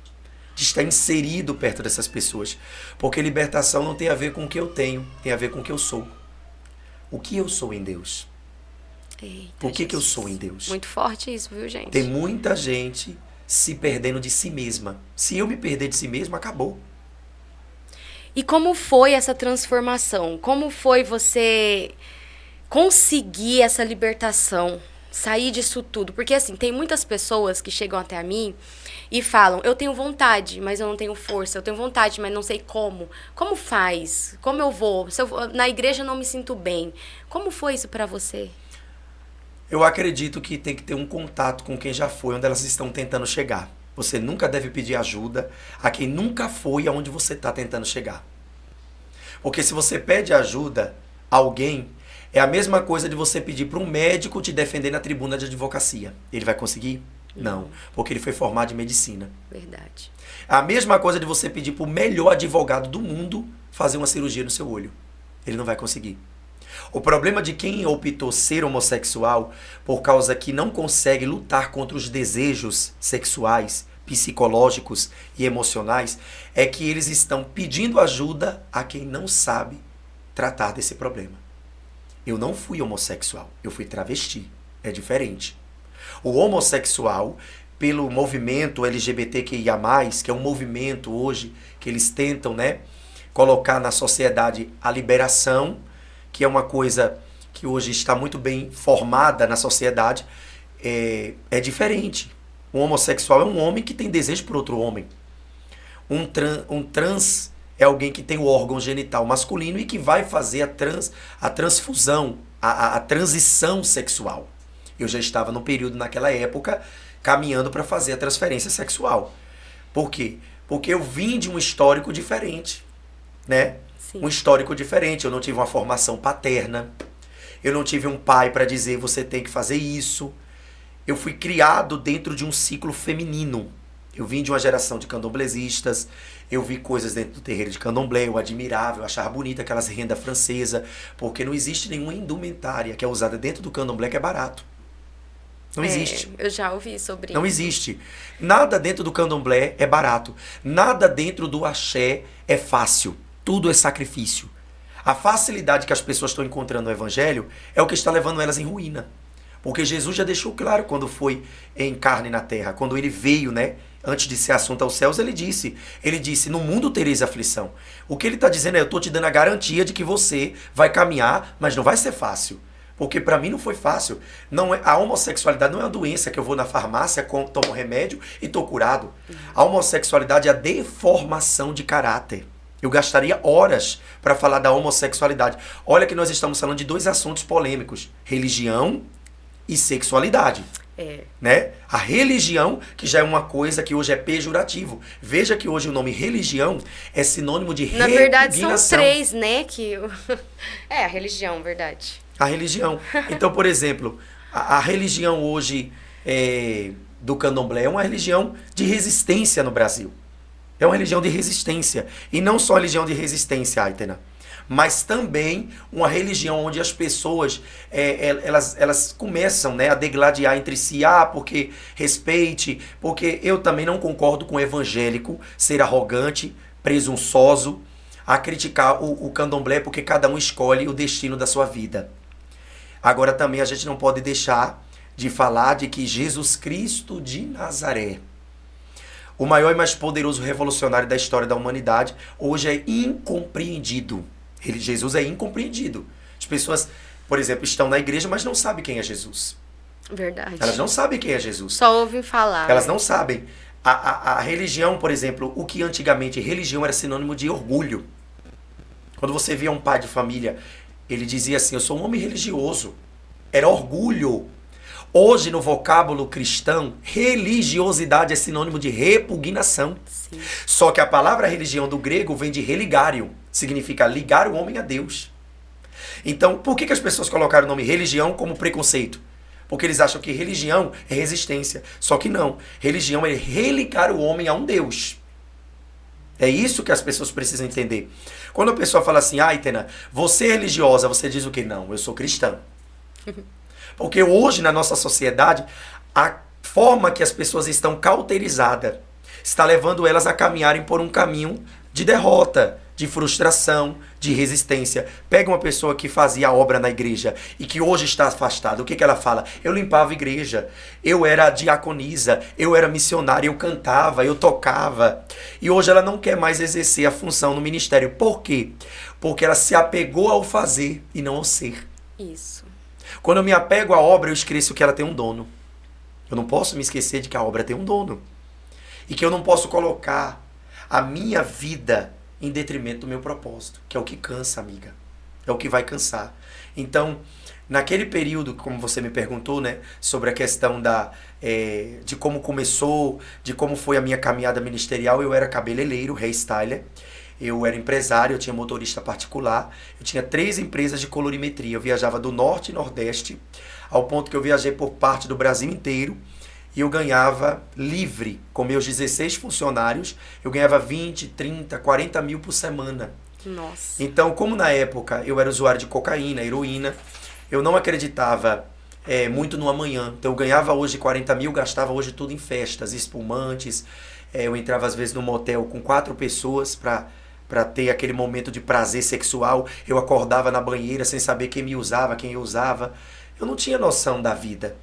de estar inserido perto dessas pessoas. Porque libertação não tem a ver com o que eu tenho, tem a ver com o que eu sou. O que eu sou em Deus? Eita, o que eu sou em Deus? Muito forte isso, viu, gente? Tem muita gente se perdendo de si mesma. Se eu me perder de si mesma, acabou. E como foi essa transformação? Como foi você conseguir essa libertação? Sair disso tudo? Porque, assim, tem muitas pessoas que chegam até a mim e falam, eu tenho vontade, mas eu não tenho força. Eu tenho vontade, mas não sei como. Como faz? Como eu vou? Se eu na igreja eu não me sinto bem. Como foi isso pra você? Eu acredito que tem que ter um contato com quem já foi, onde elas estão tentando chegar. Você nunca deve pedir ajuda a quem nunca foi aonde você está tentando chegar. Porque se você pede ajuda a alguém, é a mesma coisa de você pedir para um médico te defender na tribuna de advocacia. Ele vai conseguir? Não, porque ele foi formado em medicina. Verdade. A mesma coisa de você pedir para o melhor advogado do mundo fazer uma cirurgia no seu olho. Ele não vai conseguir. O problema de quem optou ser homossexual por causa que não consegue lutar contra os desejos sexuais, psicológicos e emocionais é que eles estão pedindo ajuda a quem não sabe tratar desse problema. Eu não fui homossexual, eu fui travesti. É diferente. O homossexual, pelo movimento LGBTQIA+, que é um movimento hoje que eles tentam, colocar na sociedade a liberação, que é uma coisa que hoje está muito bem formada na sociedade, é diferente. Um homossexual é um homem que tem desejo por outro homem. Um trans é alguém que tem o órgão genital masculino e que vai fazer a transfusão, a transição sexual. Eu já estava no período, naquela época, caminhando para fazer a transferência sexual. Por quê? Porque eu vim de um histórico diferente, Sim. Um histórico diferente. Eu não tive uma formação paterna. Eu não tive um pai para dizer, você tem que fazer isso. Eu fui criado dentro de um ciclo feminino. Eu vim de uma geração de candomblesistas. Eu vi coisas dentro do terreiro de candomblé. Eu admirava, eu achava bonita aquelas rendas francesas. Porque não existe nenhuma indumentária que é usada dentro do candomblé que é barato. Não existe. Eu já ouvi sobre Não isso. existe. Nada dentro do candomblé é barato. Nada dentro do axé é fácil. Tudo é sacrifício. A facilidade que as pessoas estão encontrando no evangelho é o que está levando elas em ruína. Porque Jesus já deixou claro quando foi em carne na terra. Quando ele veio, antes de ser assunto aos céus, ele disse, no mundo tereis aflição. O que ele está dizendo é, eu estou te dando a garantia de que você vai caminhar, mas não vai ser fácil. Porque para mim não foi fácil. A homossexualidade não é uma doença que eu vou na farmácia, tomo remédio e estou curado. A homossexualidade é a deformação de caráter. Eu gastaria horas para falar da homossexualidade. Olha que nós estamos falando de dois assuntos polêmicos. Religião e sexualidade. A religião, que já é uma coisa que hoje é pejorativo. Veja que hoje o nome religião é sinônimo de repugnação. Na verdade, são três, a religião, verdade. A religião. Então, por exemplo, a religião hoje do candomblé é uma religião de resistência no Brasil. É uma religião de resistência. E não só religião de resistência, Aitena, mas também uma religião onde as pessoas elas começam a degladiar entre si. Porque respeite, porque eu também não concordo com o evangélico ser arrogante, presunçoso, a criticar o candomblé, porque cada um escolhe o destino da sua vida. Agora também a gente não pode deixar de falar de que Jesus Cristo de Nazaré, o maior e mais poderoso revolucionário da história da humanidade, hoje é incompreendido. Jesus é incompreendido. As pessoas, por exemplo, estão na igreja, mas não sabem quem é Jesus. Verdade. Elas não sabem quem é Jesus. Só ouvem falar. Elas não sabem. A religião, por exemplo, o que antigamente religião era sinônimo de orgulho. Quando você via um pai de família, ele dizia assim, eu sou um homem religioso. Era orgulho. Hoje, no vocábulo cristão, religiosidade é sinônimo de repugnação. Sim. Só que a palavra religião do grego vem de religário. Significa ligar o homem a Deus. Então, por que as pessoas colocaram o nome religião como preconceito? Porque eles acham que religião é resistência. Só que não. Religião é religar o homem a um Deus. É isso que as pessoas precisam entender. Quando a pessoa fala assim, Aitena, você é religiosa, você diz o quê? Não, eu sou cristã. Porque hoje, na nossa sociedade, a forma que as pessoas estão cauterizadas está levando elas a caminharem por um caminho de derrota, de frustração, de resistência. Pega uma pessoa que fazia obra na igreja e que hoje está afastada. O que ela fala? Eu limpava a igreja, eu era diaconisa, eu era missionária, eu cantava, eu tocava. E hoje ela não quer mais exercer a função no ministério. Por quê? Porque ela se apegou ao fazer e não ao ser. Isso. Quando eu me apego à obra, eu esqueço que ela tem um dono. Eu não posso me esquecer de que a obra tem um dono. E que eu não posso colocar a minha vida em detrimento do meu propósito, que é o que cansa, amiga. É o que vai cansar. Então, naquele período, como você me perguntou, né, sobre a questão de como começou, de como foi a minha caminhada ministerial, eu era cabeleireiro, hairstyler, eu era empresário, eu tinha motorista particular, eu tinha 3 empresas de colorimetria, eu viajava do norte e nordeste, ao ponto que eu viajei por parte do Brasil inteiro, e eu ganhava livre, com meus 16 funcionários, eu ganhava 20, 30, 40 mil por semana. Nossa. Então, como na época eu era usuário de cocaína, heroína, eu não acreditava muito no amanhã. Então eu ganhava hoje 40 mil, gastava hoje tudo em festas, espumantes. Eu entrava às vezes num motel com 4 pessoas para ter aquele momento de prazer sexual. Eu acordava na banheira sem saber quem me usava, quem eu usava. Eu não tinha noção da vida,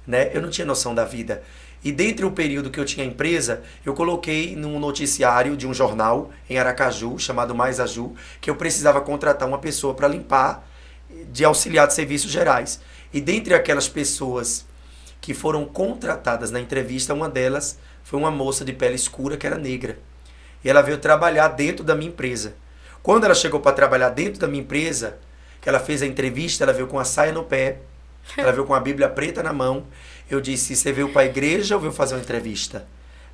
né? Eu não tinha noção da vida. E dentro do período que eu tinha empresa, eu coloquei num noticiário de um jornal em Aracaju, chamado Mais Aju, que eu precisava contratar uma pessoa para limpar, de auxiliar de serviços gerais. E dentre aquelas pessoas que foram contratadas na entrevista, uma delas foi uma moça de pele escura que era negra. E ela veio trabalhar dentro da minha empresa. Quando ela chegou para trabalhar dentro da minha empresa, que ela fez a entrevista, ela veio com a saia no pé, ela veio com a Bíblia preta na mão. Eu disse, você veio para a igreja ou veio fazer uma entrevista?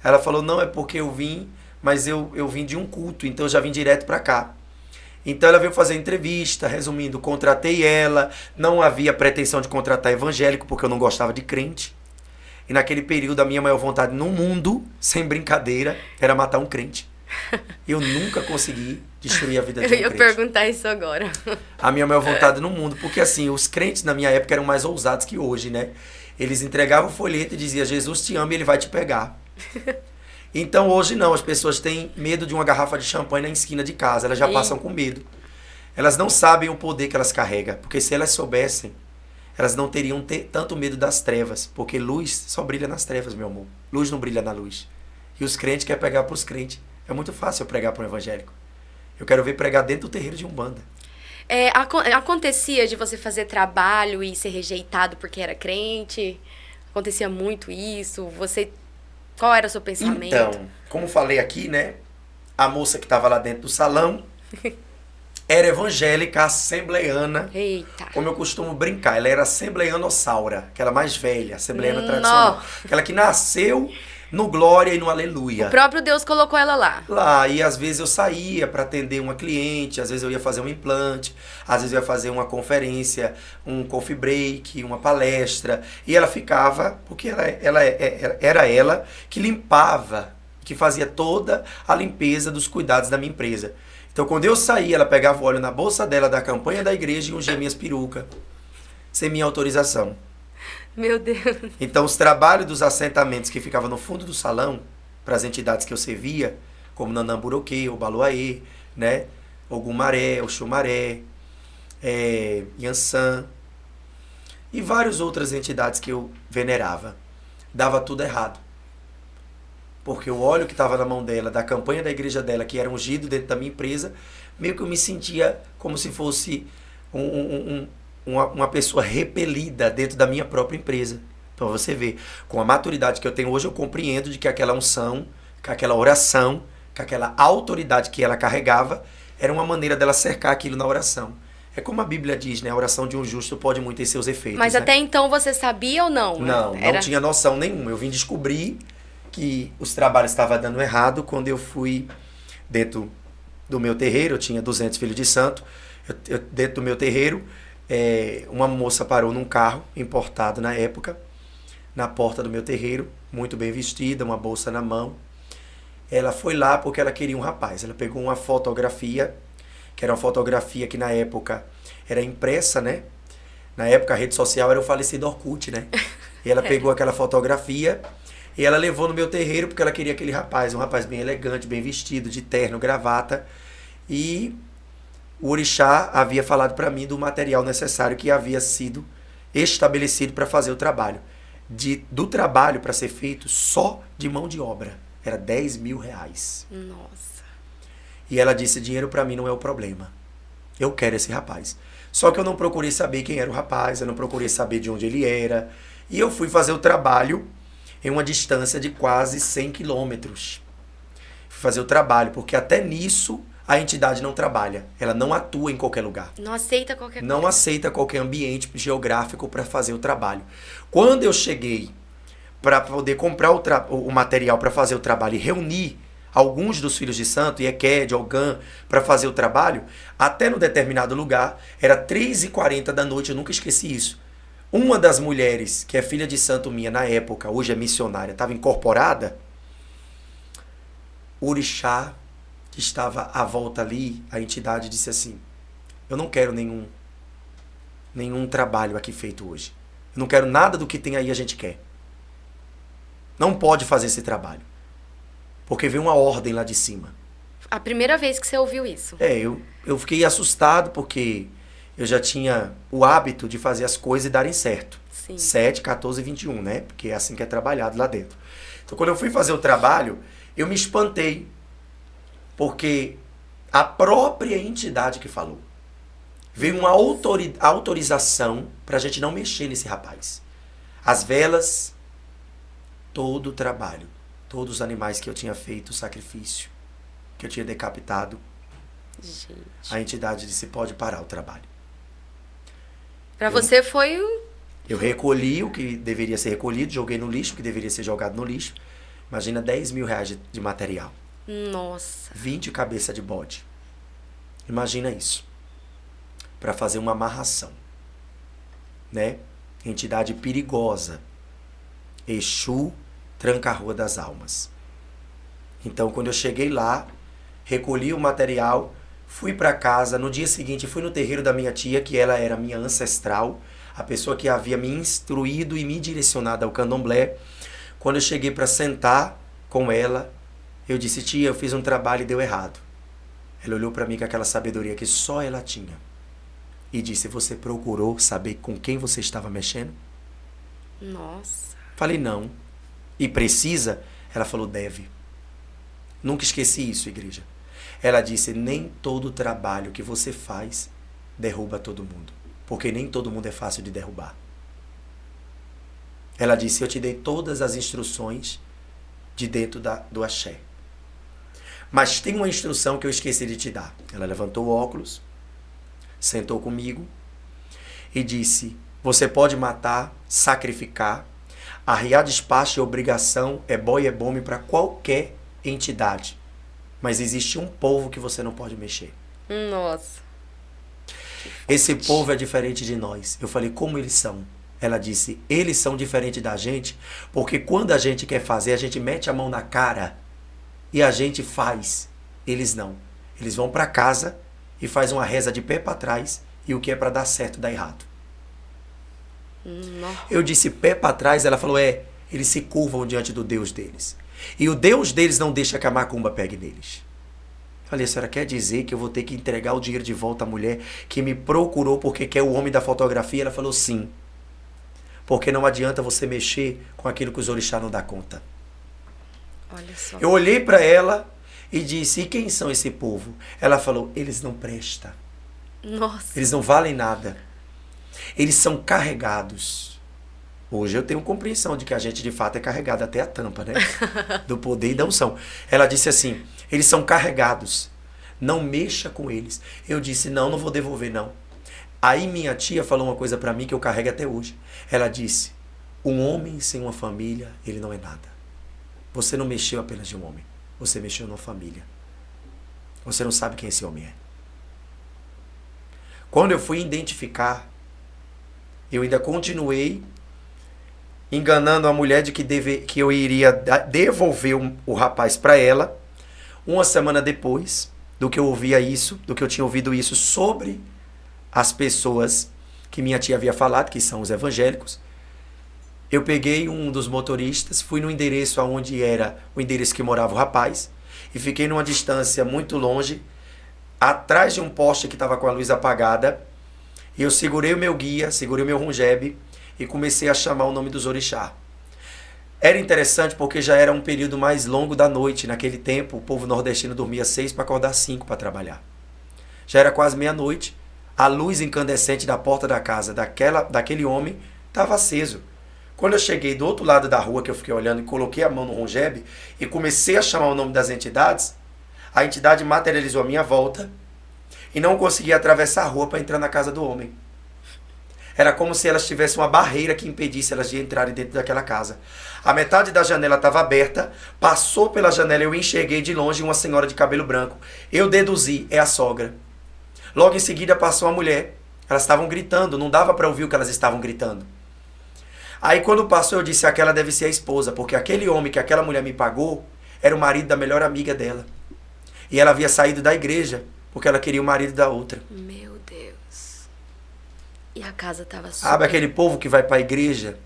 Ela falou, não, é porque eu vim, mas eu vim de um culto, então eu já vim direto para cá. Então ela veio fazer entrevista, resumindo, contratei ela, não havia pretensão de contratar evangélico, porque eu não gostava de crente. E naquele período a minha maior vontade no mundo, sem brincadeira, era matar um crente. Eu nunca consegui destruir a vida de um crente. Eu ia perguntar isso agora. A minha maior vontade no mundo, porque assim, os crentes na minha época eram mais ousados que hoje, né? Eles entregavam o folheto e diziam, Jesus te ama e ele vai te pegar. Então hoje não, as pessoas têm medo de uma garrafa de champanhe na esquina de casa, elas já passam com medo. Elas não sabem o poder que elas carregam, porque se elas soubessem, elas não teriam tanto medo das trevas, porque luz só brilha nas trevas, meu amor. Luz não brilha na luz. E os crentes querem pregar para os crentes. É muito fácil eu pregar para um evangélico. Eu quero ver pregar dentro do terreiro de Umbanda. Acontecia de você fazer trabalho e ser rejeitado porque era crente? Acontecia muito isso? Qual era o seu pensamento? Então, como falei aqui, né? A moça que estava lá dentro do salão era evangélica, assembleiana. Eita. Como eu costumo brincar, ela era assembleianossaura, aquela mais velha, assembleiana tradicional. Aquela que nasceu no glória e no aleluia. O próprio Deus colocou ela lá. Lá, e às vezes eu saía para atender uma cliente, às vezes eu ia fazer um implante, às vezes eu ia fazer uma conferência, um coffee break, uma palestra, e ela ficava, porque era ela que limpava, que fazia toda a limpeza dos cuidados da minha empresa. Então quando eu saía, ela pegava o óleo na bolsa dela da campanha da igreja e ungia minhas perucas, sem minha autorização. Meu Deus. Então, os trabalhos dos assentamentos que ficavam no fundo do salão, para as entidades que eu servia, como Nanamburoquê, o Baluaê, né? Ogumaré, Oxumaré, Yansan, e várias outras entidades que eu venerava. Dava tudo errado. Porque o óleo que estava na mão dela, da campanha da igreja dela, que era ungido dentro da minha empresa, meio que eu me sentia como se fosse uma pessoa repelida dentro da minha própria empresa. Então você vê, com a maturidade que eu tenho hoje, eu compreendo de que aquela unção, que aquela oração, que aquela autoridade que ela carregava, era uma maneira dela cercar aquilo na oração. É como a Bíblia diz, né? A oração de um justo pode muito ter seus efeitos. Mas né? até então você sabia ou não? Não tinha noção nenhuma. Eu vim descobrir que os trabalhos estavam dando errado quando eu fui dentro do meu terreiro. Eu tinha 200 filhos de santo. Dentro do meu terreiro, uma moça parou num carro importado na época, na porta do meu terreiro, muito bem vestida, uma bolsa na mão. Ela foi lá porque ela queria um rapaz. Ela pegou uma fotografia, que era uma fotografia que na época era impressa, né? Na época a rede social era o falecido Orkut, né? E ela pegou aquela fotografia e ela levou no meu terreiro porque ela queria aquele rapaz, um rapaz bem elegante, bem vestido, de terno, gravata. E o orixá havia falado para mim do material necessário que havia sido estabelecido para fazer o trabalho. Do trabalho para ser feito só de mão de obra. Era 10 mil reais. Nossa. E ela disse, dinheiro para mim não é o problema. Eu quero esse rapaz. Só que eu não procurei saber quem era o rapaz, eu não procurei saber de onde ele era. E eu fui fazer o trabalho em uma distância de quase 100 quilômetros. Fui fazer o trabalho, porque até nisso a entidade não trabalha. Ela não atua em qualquer lugar. Não aceita qualquer Não coisa. aceita qualquer ambiente geográfico para fazer o trabalho. Quando eu cheguei para poder comprar o material para fazer o trabalho e reunir alguns dos filhos de santo, Ieked, Ogã, para fazer o trabalho, até no determinado lugar, era 3h40 da noite, eu nunca esqueci isso. Uma das mulheres, que é filha de santo minha na época, hoje é missionária, estava incorporada, o orixá que estava à volta ali, a entidade disse assim, eu não quero nenhum trabalho aqui feito hoje. Eu não quero nada do que tem aí a gente quer. Não pode fazer esse trabalho. Porque veio uma ordem lá de cima. A primeira vez que você ouviu isso. Eu fiquei assustado porque eu já tinha o hábito de fazer as coisas e darem certo. Sim. 7, 14 e 21, né? Porque é assim que é trabalhado lá dentro. Então, quando eu fui fazer o trabalho, eu me espantei. Porque a própria entidade que falou. Veio uma autorização para a gente não mexer nesse rapaz. As velas, todo o trabalho, todos os animais que eu tinha feito, o sacrifício, que eu tinha decapitado, Gente. a entidade disse, pode parar o trabalho. Pra você foi o... Eu recolhi o que deveria ser recolhido, joguei no lixo, o que deveria ser jogado no lixo. Imagina 10 mil reais de material. Nossa. 20 cabeças de bode. Imagina isso. Para fazer uma amarração. Né? Entidade perigosa. Exu, tranca-rua das almas. Então, quando eu cheguei lá, recolhi o material, fui para casa. No dia seguinte, fui no terreiro da minha tia, que ela era minha ancestral, a pessoa que havia me instruído e me direcionado ao candomblé. Quando eu cheguei para sentar com ela, eu disse, tia, eu fiz um trabalho e deu errado. Ela olhou para mim com aquela sabedoria que só ela tinha. E disse, você procurou saber com quem você estava mexendo? Nossa. Falei, não. E precisa? Ela falou, deve. Nunca esqueci isso, igreja. Ela disse, nem todo trabalho que você faz derruba todo mundo. Porque nem todo mundo é fácil de derrubar. Ela disse, eu te dei todas as instruções de dentro do axé. Mas tem uma instrução que eu esqueci de te dar. Ela levantou o óculos, sentou comigo e disse, você pode matar, sacrificar, arriar despacho e obrigação é boi e bome para qualquer entidade. Mas existe um povo que você não pode mexer. Nossa. Esse povo é diferente de nós. Eu falei, como eles são? Ela disse, eles são diferentes da gente, porque quando a gente quer fazer, a gente mete a mão na cara e a gente faz. Eles não. Eles vão para casa e faz uma reza de pé para trás e o que é para dar certo dá errado. Nossa. Eu disse pé para trás, ela falou, eles se curvam diante do Deus deles. E o Deus deles não deixa que a macumba pegue neles. Falei, a senhora quer dizer que eu vou ter que entregar o dinheiro de volta à mulher que me procurou porque quer o homem da fotografia? Ela falou, sim. Porque não adianta você mexer com aquilo que os orixás não dão conta. Olha só. Eu olhei para ela e disse, e quem são esse povo? Ela falou, eles não prestam. Nossa. Eles não valem nada. Eles são carregados. Hoje eu tenho compreensão de que a gente de fato é carregado até a tampa, né? Do poder e da unção. Ela disse assim, eles são carregados. Não mexa com eles. Eu disse, não vou devolver não. Aí minha tia falou uma coisa para mim que eu carrego até hoje. Ela disse, um homem sem uma família, ele não é nada. Você não mexeu apenas de um homem. Você mexeu numa família. Você não sabe quem esse homem é. Quando eu fui identificar, eu ainda continuei enganando a mulher de que eu iria devolver o rapaz para ela. Uma semana depois do que eu ouvia isso, do que eu tinha ouvido isso sobre as pessoas que minha tia havia falado, que são os evangélicos, eu peguei um dos motoristas, fui no endereço onde era o endereço que morava o rapaz, e fiquei numa distância muito longe, atrás de um poste que estava com a luz apagada, e eu segurei o meu guia, segurei o meu rungebe e comecei a chamar o nome dos orixá. Era interessante porque já era um período mais longo da noite. Naquele tempo, o povo nordestino dormia 6 para acordar 5 para trabalhar. Já era quase meia-noite. A luz incandescente da porta da casa daquele homem estava aceso. Quando eu cheguei do outro lado da rua, que eu fiquei olhando e coloquei a mão no rungebe e comecei a chamar o nome das entidades, a entidade materializou a minha volta e não conseguia atravessar a rua para entrar na casa do homem. Era como se elas tivessem uma barreira que impedisse elas de entrarem dentro daquela casa. A metade da janela estava aberta, passou pela janela, eu enxerguei de longe uma senhora de cabelo branco. Eu deduzi, é a sogra. Logo em seguida passou a mulher. Elas estavam gritando, não dava para ouvir o que elas estavam gritando. Aí quando passou eu disse, aquela deve ser a esposa, porque aquele homem que aquela mulher me pagou era o marido da melhor amiga dela. E ela havia saído da igreja, porque ela queria o marido da outra. Meu Deus. E a casa estava super... Sabe aquele povo que vai para a igreja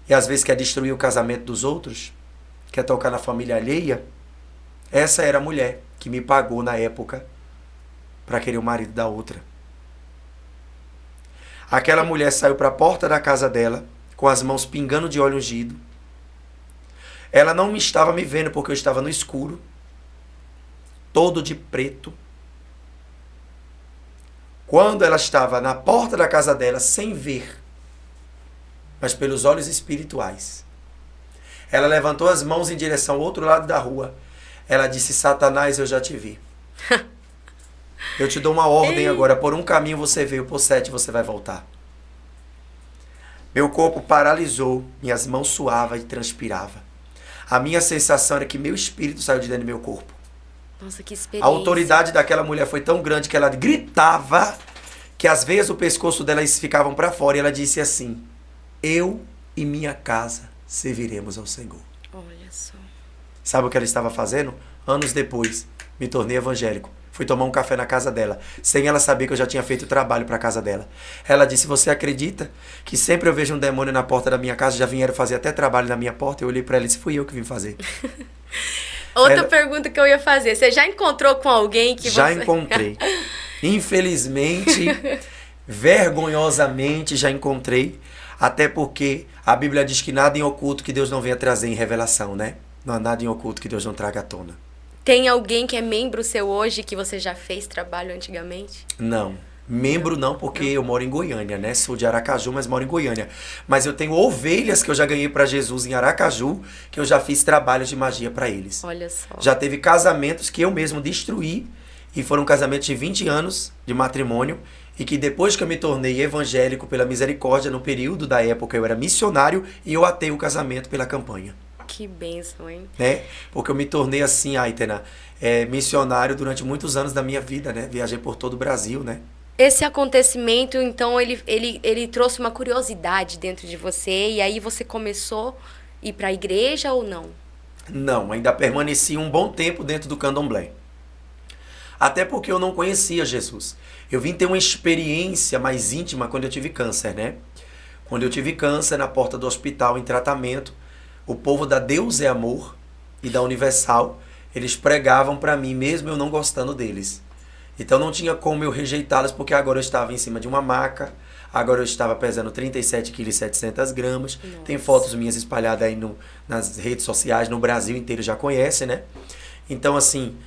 e às vezes quer destruir o casamento dos outros? Quer tocar na família alheia? Essa era a mulher que me pagou na época para querer o marido da outra. Aquela mulher saiu para a porta da casa dela, com as mãos pingando de óleo ungido. Ela não estava me vendo porque eu estava no escuro, todo de preto. Quando ela estava na porta da casa dela, sem ver, mas pelos olhos espirituais, ela levantou as mãos em direção ao outro lado da rua. Ela disse, Satanás, eu já te vi. Eu te dou uma ordem agora, por um caminho você veio, por 7 você vai voltar. Meu corpo paralisou, minhas mãos suavam e transpirava. A minha sensação era que meu espírito saiu de dentro do meu corpo. Nossa, que experiência. A autoridade daquela mulher foi tão grande que ela gritava que às vezes o pescoço dela ficavam para fora e ela disse assim, eu e minha casa serviremos ao Senhor. Olha só. Sabe o que ela estava fazendo? Anos depois, me tornei evangélico. Fui tomar um café na casa dela, sem ela saber que eu já tinha feito trabalho para a casa dela. Ela disse, você acredita que sempre eu vejo um demônio na porta da minha casa, já vieram fazer até trabalho na minha porta? Eu olhei para ela e disse, fui eu que vim fazer. Outra pergunta que eu ia fazer, você já encontrou com alguém que já você... encontrei. Infelizmente, vergonhosamente já encontrei, até porque a Bíblia diz que nada em oculto que Deus não venha trazer em revelação, né? Não há nada em oculto que Deus não traga à tona. Tem alguém que é membro seu hoje que você já fez trabalho antigamente? Não. Membro não, porque eu moro em Goiânia, né? Sou de Aracaju, mas moro em Goiânia. Mas eu tenho ovelhas que eu já ganhei para Jesus em Aracaju, que eu já fiz trabalhos de magia para eles. Olha só. Já teve casamentos que eu mesmo destruí, e foram casamentos de 20 anos de matrimônio, e que depois que eu me tornei evangélico pela misericórdia, no período da época eu era missionário, e eu atei o casamento pela campanha. Que bênção, hein? Né? Porque eu me tornei assim, Aitena, missionário durante muitos anos da minha vida, né? Viajei por todo o Brasil, né? Esse acontecimento, então, ele trouxe uma curiosidade dentro de você, e aí você começou a ir para a igreja ou não? Não, ainda permaneci um bom tempo dentro do candomblé. Até porque eu não conhecia Jesus. Eu vim ter uma experiência mais íntima quando eu tive câncer, né? Quando eu tive câncer na porta do hospital em tratamento, o povo da Deus é Amor e da Universal, eles pregavam para mim, mesmo eu não gostando deles. Então não tinha como eu rejeitá-los, porque agora eu estava em cima de uma maca, agora eu estava pesando 37 kg e 700 gramas. Nossa. Tem fotos minhas espalhadas aí nas redes sociais, no Brasil inteiro já conhece, né? Então assim,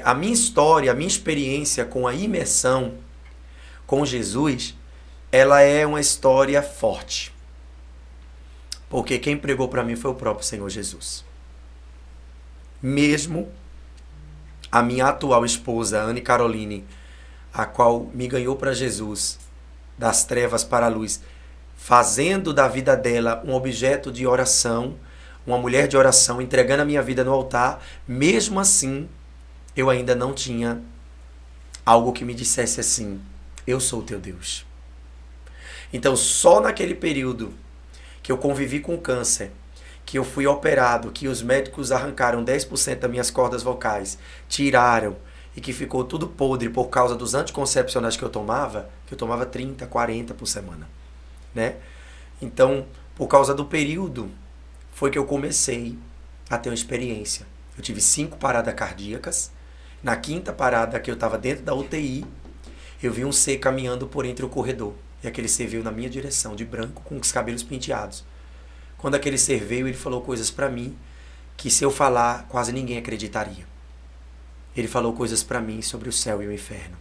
a minha história, a minha experiência com a imersão com Jesus, ela é uma história forte. Porque quem pregou para mim foi o próprio Senhor Jesus. Mesmo a minha atual esposa, Anne Caroline, a qual me ganhou para Jesus, das trevas para a luz, fazendo da vida dela um objeto de oração, uma mulher de oração, entregando a minha vida no altar, mesmo assim, eu ainda não tinha algo que me dissesse assim, eu sou o teu Deus. Então, só naquele período que eu convivi com câncer, que eu fui operado, que os médicos arrancaram 10% das minhas cordas vocais, tiraram, e que ficou tudo podre por causa dos anticoncepcionais que eu tomava 30, 40 por semana, né? Então, por causa do período, foi que eu comecei a ter uma experiência. Eu tive 5 paradas cardíacas, Na quinta parada que eu estava dentro da UTI, eu vi um ser caminhando por entre o corredor. E aquele ser veio na minha direção, de branco, com os cabelos penteados. Quando aquele ser veio, ele falou coisas para mim que, se eu falar, quase ninguém acreditaria. Ele falou coisas para mim sobre o céu e o inferno,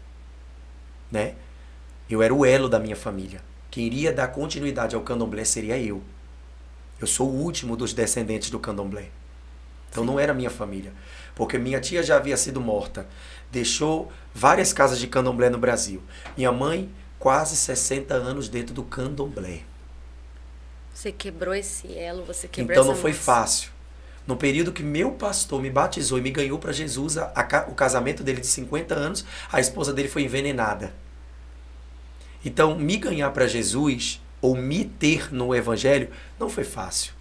né? Eu era o elo da minha família. Quem iria dar continuidade ao candomblé seria eu. Eu sou o último dos descendentes do candomblé. Então não era minha família. Porque minha tia já havia sido morta. Deixou várias casas de candomblé no Brasil. Minha mãe, quase 60 anos dentro do candomblé. Você quebrou esse elo, você quebrou Então essa não foi moça. fácil. No período que meu pastor me batizou e me ganhou para Jesus, o casamento dele de 50 anos, a esposa dele foi envenenada. Então, me ganhar para Jesus, ou me ter no Evangelho, não foi fácil.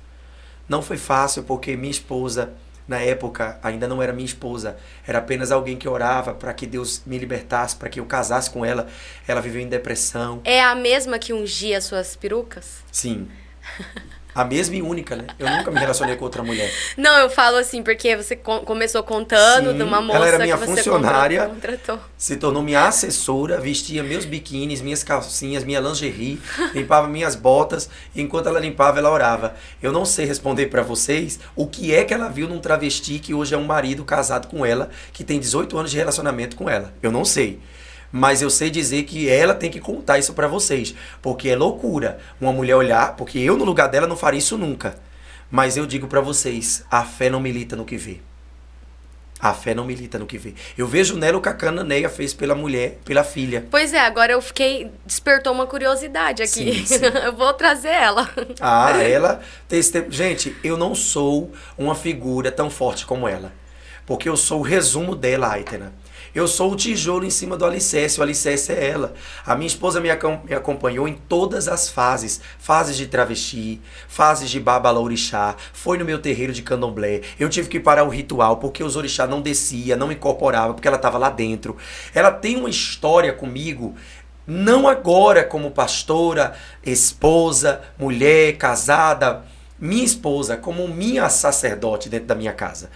Não foi fácil porque minha esposa, na época, ainda não era minha esposa. Era apenas alguém que orava para que Deus me libertasse, para que eu casasse com ela. Ela viveu em depressão. É a mesma que ungia as suas perucas? Sim. A mesma e única, né? Eu nunca me relacionei com outra mulher. Não, eu falo assim, porque você começou contando Sim, de uma moça ela era minha que você funcionária. contratou. Se tornou minha assessora, vestia meus biquínis, minhas calcinhas, minha lingerie, limpava minhas botas, e enquanto ela limpava, ela orava. Eu não sei responder para vocês o que é que ela viu num travesti que hoje é um marido casado com ela, que tem 18 anos de relacionamento com ela. Eu não sei. Mas eu sei dizer que ela tem que contar isso para vocês, porque é loucura uma mulher olhar, porque eu no lugar dela não faria isso nunca. Mas eu digo para vocês, a fé não milita no que vê. A fé não milita no que vê. Eu vejo nela o que a Cananeia fez pela mulher, pela filha. Pois é, agora eu fiquei... Despertou uma curiosidade aqui. Sim, sim. Eu vou trazer ela. Ah, ela tem esse tempo. Gente, eu não sou uma figura tão forte como ela. Porque eu sou o resumo dela, Aitena. Eu sou o tijolo em cima do alicerce, o alicerce é ela. A minha esposa me acompanhou em todas as fases. Fases de travesti, fases de babalaorixá, foi no meu terreiro de candomblé. Eu tive que parar o ritual porque os orixá não descia, não incorporava, porque ela estava lá dentro. Ela tem uma história comigo, não agora como pastora, esposa, mulher, casada, minha esposa, como minha sacerdote dentro da minha casa.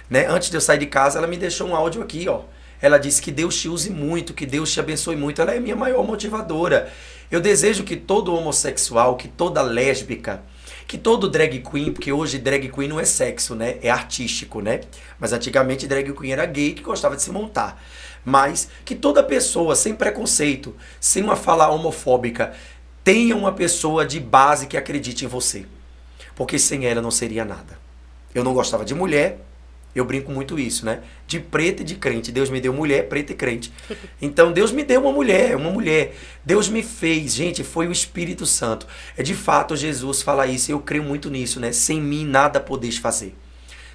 Né? Antes de eu sair de casa, ela me deixou um áudio aqui, ó. Ela disse que Deus te use muito, que Deus te abençoe muito. Ela é minha maior motivadora. Eu desejo que todo homossexual, que toda lésbica, que todo drag queen, porque hoje drag queen não é sexo, né? É artístico, né? Mas antigamente drag queen era gay que gostava de se montar. Mas que toda pessoa, sem preconceito, sem uma fala homofóbica, tenha uma pessoa de base que acredite em você. Porque sem ela não seria nada. Eu não gostava de mulher. Eu brinco muito isso, né? De preta e de crente. Deus me deu mulher, preta e crente. Então, Deus me deu uma mulher, uma mulher. Deus me fez, gente, foi o Espírito Santo. É de fato, Jesus fala isso, e eu creio muito nisso, né? Sem mim, nada podeis fazer.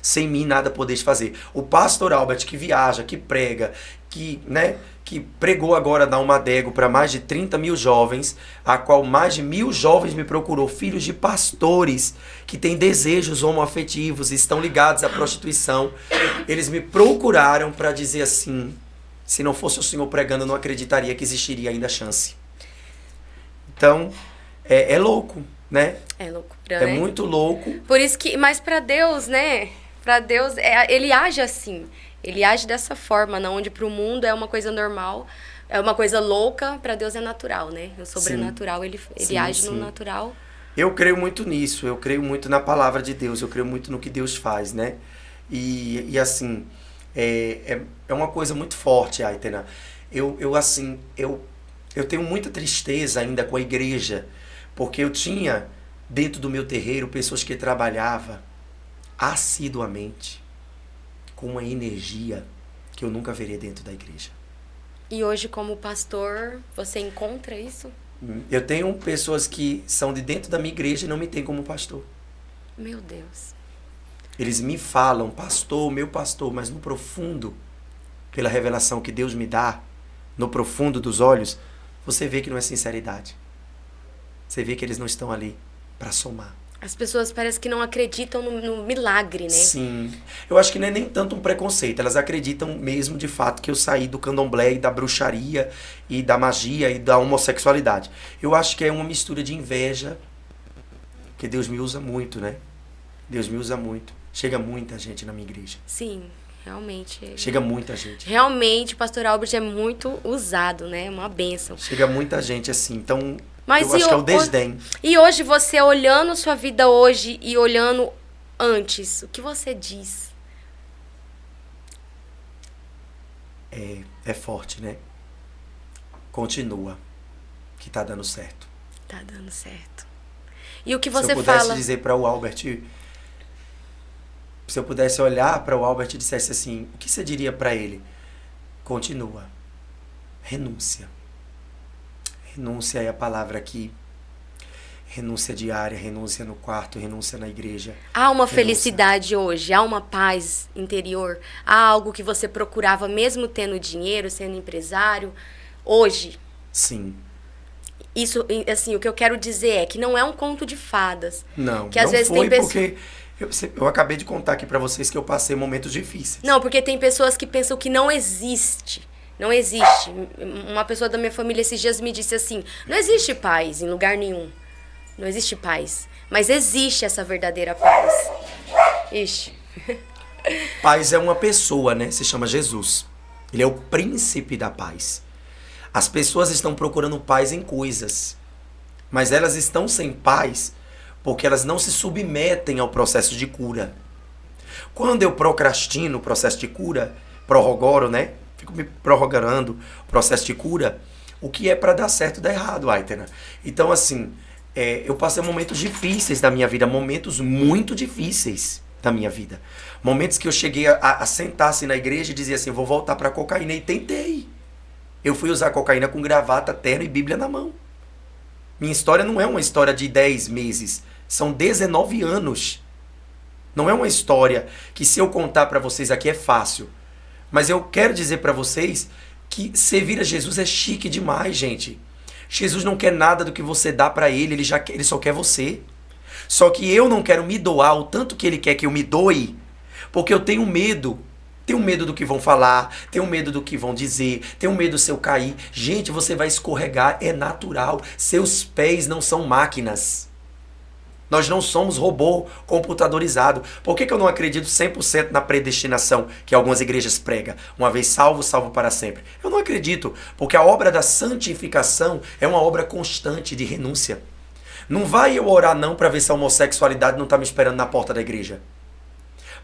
Sem mim, nada podeis fazer. O pastor Albert, que viaja, que prega, que pregou agora na Almadego para mais de 30 mil jovens, a qual mais de 1.000 jovens me procurou, filhos de pastores que têm desejos homoafetivos, estão ligados à prostituição. Eles me procuraram para dizer assim, se não fosse o Senhor pregando, eu não acreditaria que existiria ainda chance. Então, é louco, né? É loucura, É né? muito louco. Por isso que... Mas para Deus, né? Para Deus, ele age assim. Ele age dessa forma, não, onde para o mundo é uma coisa normal, é uma coisa louca, para Deus é natural, né? O sobrenatural, ele Sim, age sim. no natural. Eu creio muito nisso, eu creio muito na palavra de Deus, eu creio muito no que Deus faz, né? E assim, é uma coisa muito forte, Aitena. Eu tenho muita tristeza ainda com a igreja, porque eu tinha dentro do meu terreiro pessoas que trabalhavam assiduamente, com uma energia que eu nunca veria dentro da igreja. E hoje, como pastor, você encontra isso? Eu tenho pessoas que são de dentro da minha igreja e não me têm como pastor. Meu Deus. Eles me falam, pastor, meu pastor, mas no profundo, pela revelação que Deus me dá, no profundo dos olhos, você vê que não é sinceridade. Você vê que eles não estão ali para somar. As pessoas parecem que não acreditam no milagre, né? Sim. Eu acho que não é nem tanto um preconceito. Elas acreditam mesmo, de fato, que eu saí do candomblé e da bruxaria e da magia e da homossexualidade. Eu acho que é uma mistura de inveja, porque Deus me usa muito, né? Deus me usa muito. Chega muita gente na minha igreja. Sim. Realmente. Chega muita gente. Realmente, o pastor Albert é muito usado, né? Uma bênção. Chega muita gente assim, então Mas eu acho que é o desdém. E hoje, você olhando sua vida hoje e olhando antes, o que você diz? É forte, né? Continua, que tá dando certo. Tá dando certo. E o que Se eu você pudesse fala? dizer para o Albert, se eu pudesse olhar para o Albert e dissesse assim, o que você diria para ele? Continua. Renúncia. Renúncia é a palavra aqui. Renúncia diária, renúncia no quarto, renúncia na igreja. Há uma Renúncia. felicidade hoje, há uma paz interior, há algo que você procurava mesmo tendo dinheiro, sendo empresário, hoje. Sim. Isso, assim, o que eu quero dizer é que não é um conto de fadas. Não, que às não vezes foi tem pessoas... porque eu acabei de contar aqui para vocês que eu passei momentos difíceis. Não, porque tem pessoas que pensam que não existe. Não existe. Uma pessoa da minha família esses dias me disse assim, não existe paz em lugar nenhum. Não existe paz. Mas existe essa verdadeira paz. Ixi. Paz é uma pessoa, né? Se chama Jesus. Ele é o príncipe da paz. As pessoas estão procurando paz em coisas. Mas elas estão sem paz porque elas não se submetem ao processo de cura. Quando eu procrastino o processo de cura, prorrogoro, né? Fico me prorrogando o processo de cura, o que é para dar certo dá errado, Aitena. Então, assim, eu passei momentos difíceis da minha vida, momentos muito difíceis da minha vida. Momentos que eu cheguei a sentar-se na igreja e dizia assim, vou voltar para a cocaína, e tentei. Eu fui usar cocaína com gravata, terno e Bíblia na mão. Minha história não é uma história de 10 meses, são 19 anos. Não é uma história que se eu contar para vocês aqui é fácil. Mas eu quero dizer para vocês que servir a Jesus é chique demais, gente. Jesus não quer nada do que você dá para ele, ele só quer você. Só que eu não quero me doar o tanto que ele quer que eu me doe, porque eu tenho medo. Tenho medo do que vão falar, tenho medo do que vão dizer, tenho medo se eu cair. Gente, você vai escorregar, é natural. Seus pés não são máquinas. Nós não somos robô computadorizado. Por que eu não acredito 100% na predestinação que algumas igrejas pregam? Uma vez salvo, salvo para sempre. Eu não acredito, porque a obra da santificação é uma obra constante de renúncia. Não vai eu orar não para ver se a homossexualidade não está me esperando na porta da igreja.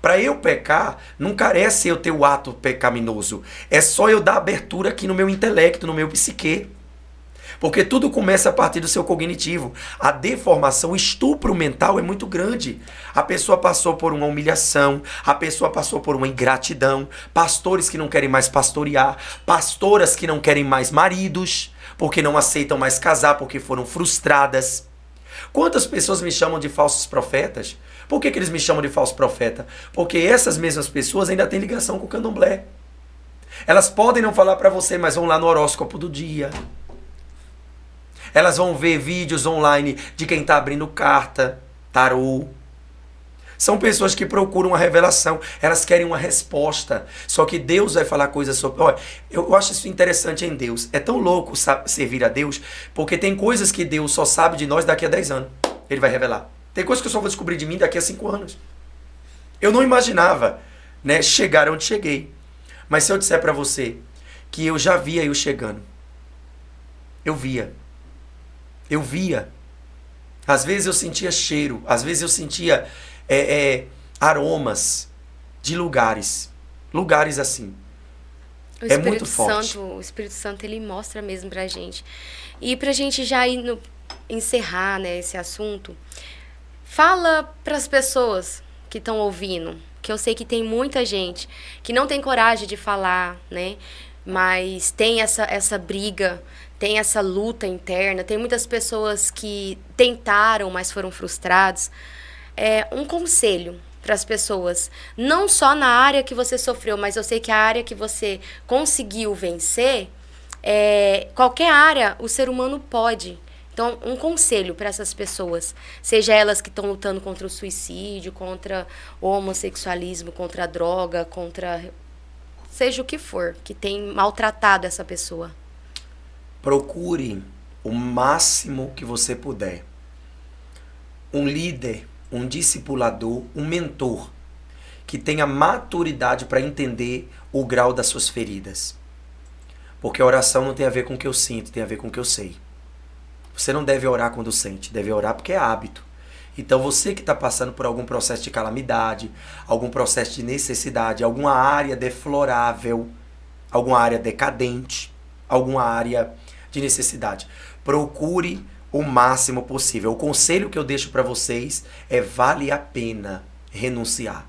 Para eu pecar, não carece eu ter o ato pecaminoso. É só eu dar abertura aqui no meu intelecto, no meu psique. Porque tudo começa a partir do seu cognitivo. A deformação, o estupro mental é muito grande. A pessoa passou por uma humilhação, a pessoa passou por uma ingratidão, pastores que não querem mais pastorear, pastoras que não querem mais maridos, porque não aceitam mais casar, porque foram frustradas. Quantas pessoas me chamam de falsos profetas? Por que eles me chamam de falso profeta? Porque essas mesmas pessoas ainda têm ligação com o candomblé. Elas podem não falar para você, mas vão lá no horóscopo do dia. Elas vão ver vídeos online de quem está abrindo carta, tarô. São pessoas que procuram uma revelação. Elas querem uma resposta. Só que Deus vai falar coisas sobre... Olha, eu acho isso interessante em Deus. É tão louco servir a Deus, porque tem coisas que Deus só sabe de nós daqui a 10 anos. Ele vai revelar. Tem coisas que eu só vou descobrir de mim daqui a 5 anos. Eu não imaginava, né, chegar onde cheguei. Mas se eu disser para você que eu já via eu chegando. Eu via. Eu via. Às vezes eu sentia cheiro. Às vezes eu sentia aromas de lugares. Lugares assim. É muito forte. O Espírito Santo, ele mostra mesmo pra gente. E pra gente já encerrar, né, esse assunto... Fala para as pessoas que estão ouvindo, que eu sei que tem muita gente que não tem coragem de falar, né? Mas tem essa briga, tem essa luta interna, tem muitas pessoas que tentaram, mas foram frustrados. Um conselho para as pessoas, não só na área que você sofreu, mas eu sei que a área que você conseguiu vencer, qualquer área o ser humano pode. Então, um conselho para essas pessoas, seja elas que estão lutando contra o suicídio, contra o homossexualismo, contra a droga, contra seja o que for, que tem maltratado essa pessoa. Procure o máximo que você puder. Um líder, um discipulador, um mentor, que tenha maturidade para entender o grau das suas feridas. Porque a oração não tem a ver com o que eu sinto, tem a ver com o que eu sei. Você não deve orar quando sente, deve orar porque é hábito. Então você que está passando por algum processo de calamidade, algum processo de necessidade, alguma área deflorável, alguma área decadente, alguma área de necessidade, procure o máximo possível. O conselho que eu deixo para vocês é: vale a pena renunciar.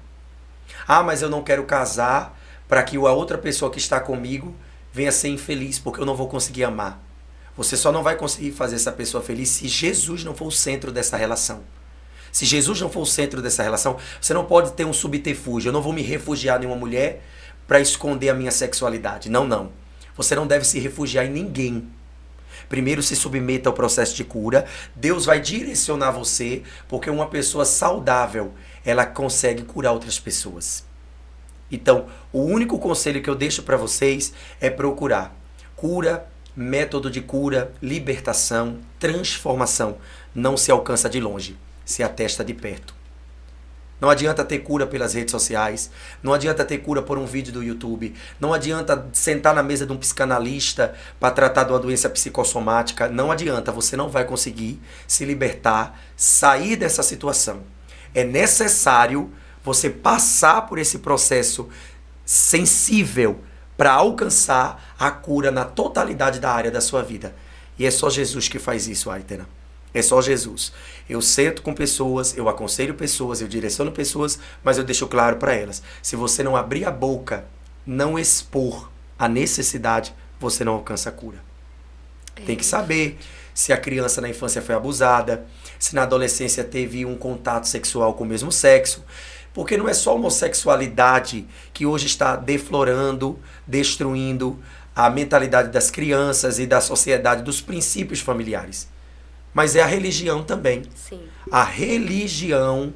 Ah, mas eu não quero casar para que a outra pessoa que está comigo venha ser infeliz, porque eu não vou conseguir amar. Você só não vai conseguir fazer essa pessoa feliz se Jesus não for o centro dessa relação. Se Jesus não for o centro dessa relação, você não pode ter um subterfúgio. Eu não vou me refugiar em uma mulher para esconder a minha sexualidade. Não, não. Você não deve se refugiar em ninguém. Primeiro se submeta ao processo de cura. Deus vai direcionar você, porque uma pessoa saudável, ela consegue curar outras pessoas. Então, o único conselho que eu deixo para vocês é procurar cura, método de cura, libertação, transformação. Não se alcança de longe, se atesta de perto. Não adianta ter cura pelas redes sociais, não adianta ter cura por um vídeo do YouTube, não adianta sentar na mesa de um psicanalista para tratar de uma doença psicossomática, não adianta, você não vai conseguir se libertar, sair dessa situação. É necessário você passar por esse processo sensível para alcançar a cura na totalidade da área da sua vida. E é só Jesus que faz isso, Aitena. É só Jesus. Eu sento com pessoas, eu aconselho pessoas, eu direciono pessoas, mas eu deixo claro para elas: se você não abrir a boca, não expor a necessidade, você não alcança a cura. Tem que saber se a criança na infância foi abusada, se na adolescência teve um contato sexual com o mesmo sexo. Porque não é só a homossexualidade que hoje está deflorando, destruindo a mentalidade das crianças e da sociedade, dos princípios familiares. Mas é a religião também. Sim. A religião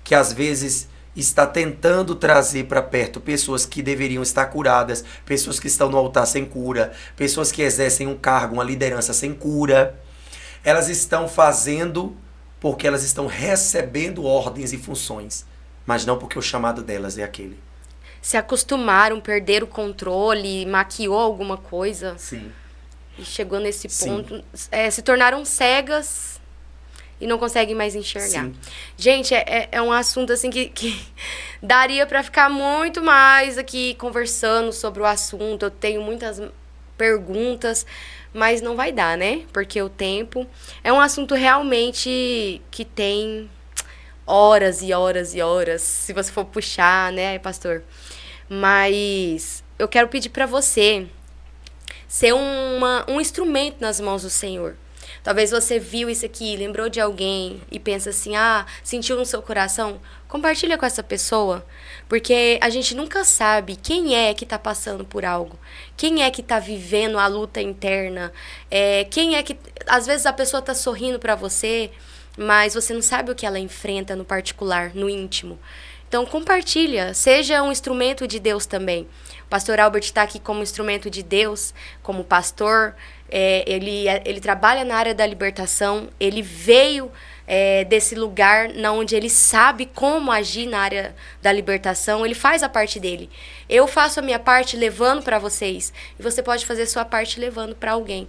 que às vezes está tentando trazer para perto pessoas que deveriam estar curadas, pessoas que estão no altar sem cura, pessoas que exercem um cargo, uma liderança sem cura. Elas estão fazendo porque elas estão recebendo ordens e funções, mas não porque o chamado delas é aquele. Se acostumaram, perderam o controle, maquiou alguma coisa. Sim. E chegou nesse Sim. ponto, se tornaram cegas e não conseguem mais enxergar. Sim. Gente, é um assunto assim que daria para ficar muito mais aqui conversando sobre o assunto. Eu tenho muitas perguntas, mas não vai dar, né? Porque o tempo é um assunto realmente que tem horas e horas e horas, se você for puxar, né, pastor? Mas eu quero pedir para você ser um instrumento nas mãos do Senhor. Talvez você viu isso aqui, lembrou de alguém e pensa assim, sentiu no seu coração? Compartilha com essa pessoa, porque a gente nunca sabe quem é que está passando por algo, quem é que está vivendo a luta interna, quem é que... Às vezes a pessoa está sorrindo para você, mas você não sabe o que ela enfrenta no particular, no íntimo. Então compartilha, seja um instrumento de Deus também. O pastor Albert está aqui como instrumento de Deus, como pastor. Ele trabalha na área da libertação, ele veio desse lugar onde ele sabe como agir na área da libertação, ele faz a parte dele. Eu faço a minha parte levando para vocês, e você pode fazer a sua parte levando para alguém.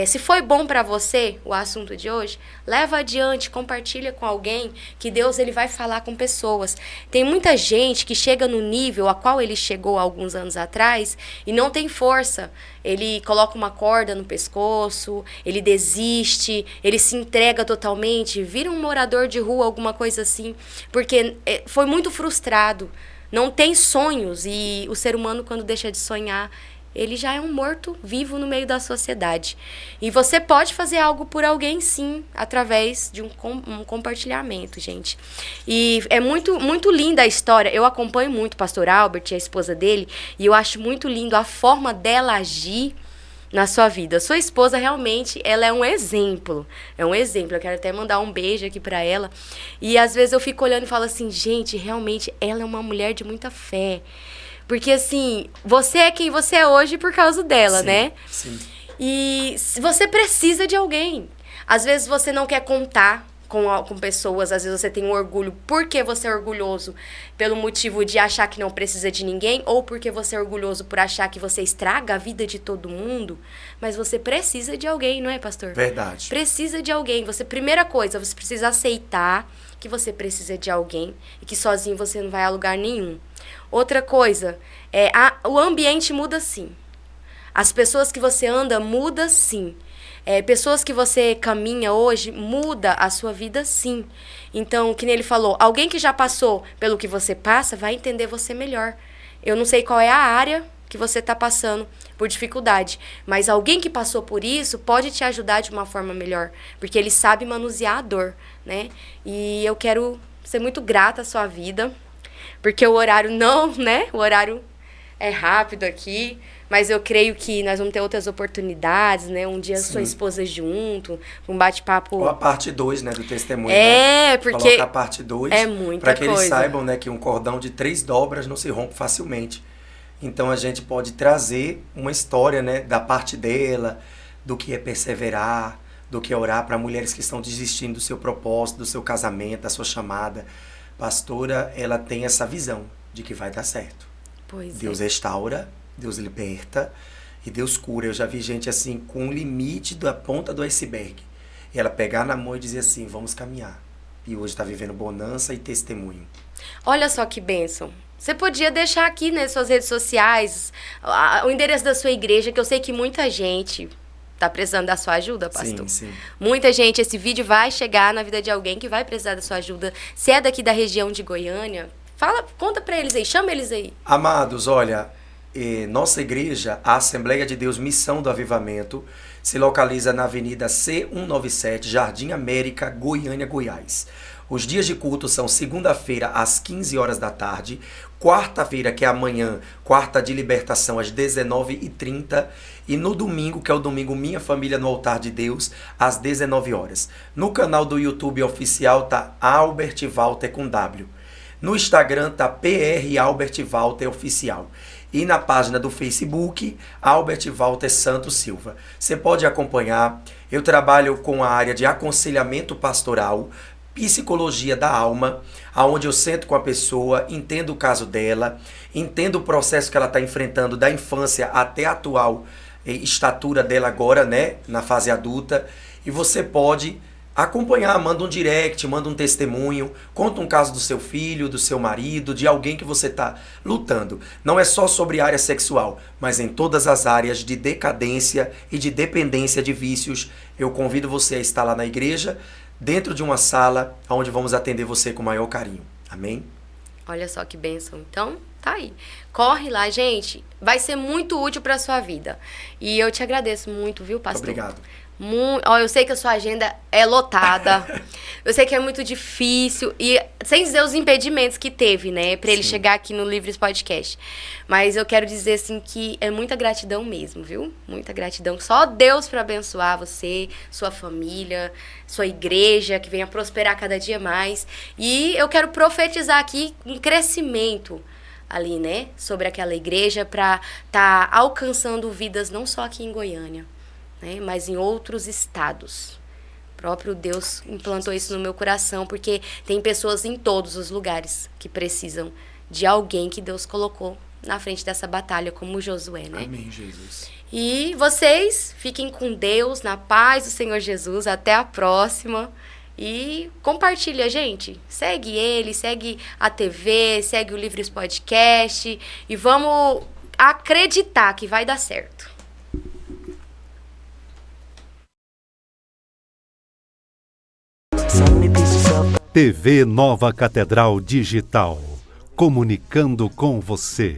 Se foi bom para você o assunto de hoje, leva adiante, compartilha com alguém, que Deus ele vai falar com pessoas. Tem muita gente que chega no nível a qual ele chegou há alguns anos atrás e não tem força. Ele coloca uma corda no pescoço, ele desiste, ele se entrega totalmente, vira um morador de rua, alguma coisa assim, porque foi muito frustrado, não tem sonhos, e o ser humano, quando deixa de sonhar, ele já é um morto-vivo no meio da sociedade. E você pode fazer algo por alguém, sim, através de um compartilhamento, gente. E é muito, muito linda a história. Eu acompanho muito o pastor Albert e a esposa dele, e eu acho muito lindo a forma dela agir na sua vida. Sua esposa, realmente, ela é um exemplo. É um exemplo. Eu quero até mandar um beijo aqui pra ela. E às vezes eu fico olhando e falo assim, gente, realmente, ela é uma mulher de muita fé. Porque, assim, você é quem você é hoje por causa dela, sim, né? Sim. E você precisa de alguém. Às vezes você não quer contar com pessoas, às vezes você tem um orgulho porque você é orgulhoso pelo motivo de achar que não precisa de ninguém, ou porque você é orgulhoso por achar que você estraga a vida de todo mundo, mas você precisa de alguém, não é, pastor? Verdade. Precisa de alguém. Primeira coisa, você precisa aceitar que você precisa de alguém e que sozinho você não vai a lugar nenhum. Outra coisa, o ambiente muda sim. As pessoas que você anda muda sim. Pessoas que você caminha hoje, muda a sua vida sim. Então, que nem ele falou, alguém que já passou pelo que você passa vai entender você melhor. Eu não sei qual é a área que você está passando por dificuldade, mas alguém que passou por isso pode te ajudar de uma forma melhor, porque ele sabe manusear a dor, né? E eu quero ser muito grata à sua vida, porque o horário não, né? O horário é rápido aqui, mas eu creio que nós vamos ter outras oportunidades, né? Um dia Sim. sua esposa junto, um bate-papo. Ou a parte 2, né, do testemunho. Porque colocar a parte 2, é muita para que eles coisa. saibam, né, que um cordão de 3 dobras não se rompe facilmente. Então a gente pode trazer uma história, né, da parte dela, do que é perseverar, do que é orar para mulheres que estão desistindo do seu propósito, do seu casamento, da sua chamada. Pastora, ela tem essa visão de que vai dar certo. Pois Deus restaura, Deus liberta e Deus cura. Eu já vi gente assim, com o limite da ponta do iceberg. E ela pegar na mão e dizer assim, vamos caminhar. E hoje está vivendo bonança e testemunho. Olha só que bênção. Você podia deixar aqui nas suas redes sociais o endereço da sua igreja, que eu sei que muita gente tá precisando da sua ajuda, pastor. Sim, sim. Muita gente, esse vídeo vai chegar na vida de alguém que vai precisar da sua ajuda. Se é daqui da região de Goiânia, conta pra eles aí, chama eles aí. Amados, olha, nossa igreja, a Assembleia de Deus Missão do Avivamento, se localiza na Avenida C197, Jardim América, Goiânia, Goiás. Os dias de culto são segunda-feira às 15 horas da tarde, quarta-feira, que é amanhã, quarta de libertação, às 19h30, e no domingo, que é o domingo Minha Família no Altar de Deus, às 19 horas. No canal do YouTube oficial tá Albert Walter com W. No Instagram tá PR Albert Walter Oficial. E na página do Facebook, Albert Walter Santos Silva. Você pode acompanhar. Eu trabalho com a área de aconselhamento pastoral, psicologia da alma, aonde eu sento com a pessoa, entendo o caso dela, entendo o processo que ela está enfrentando da infância até a atual estatura dela agora, né, na fase adulta. E você pode acompanhar, manda um direct, manda um testemunho, conta um caso do seu filho, do seu marido, de alguém que você está lutando. Não é só sobre área sexual, mas em todas as áreas de decadência e de dependência de vícios. Eu convido você a estar lá na igreja, dentro de uma sala, onde vamos atender você com o maior carinho. Amém? Olha só que bênção. Então, tá aí. Corre lá, gente. Vai ser muito útil pra sua vida. E eu te agradeço muito, viu, pastor? Obrigado. Eu sei que a sua agenda é lotada. Eu sei que é muito difícil. E sem dizer os impedimentos que teve, né? Pra ele chegar aqui no Livres Podcast. Mas eu quero dizer, assim, que é muita gratidão mesmo, viu? Muita gratidão. Só Deus pra abençoar você, sua família, sua igreja, que venha prosperar cada dia mais. E eu quero profetizar aqui um crescimento ali, né? Sobre aquela igreja pra tá alcançando vidas não só aqui em Goiânia, né, mas em outros estados. O próprio Deus implantou isso no meu coração, porque tem pessoas em todos os lugares que precisam de alguém que Deus colocou na frente dessa batalha, como Josué, né? Amém, Jesus. E vocês fiquem com Deus, na paz do Senhor Jesus. Até a próxima. E compartilha, gente. Segue ele, segue a TV, segue o Livres Podcast. E vamos acreditar que vai dar certo. TV Nova Catedral Digital, comunicando com você.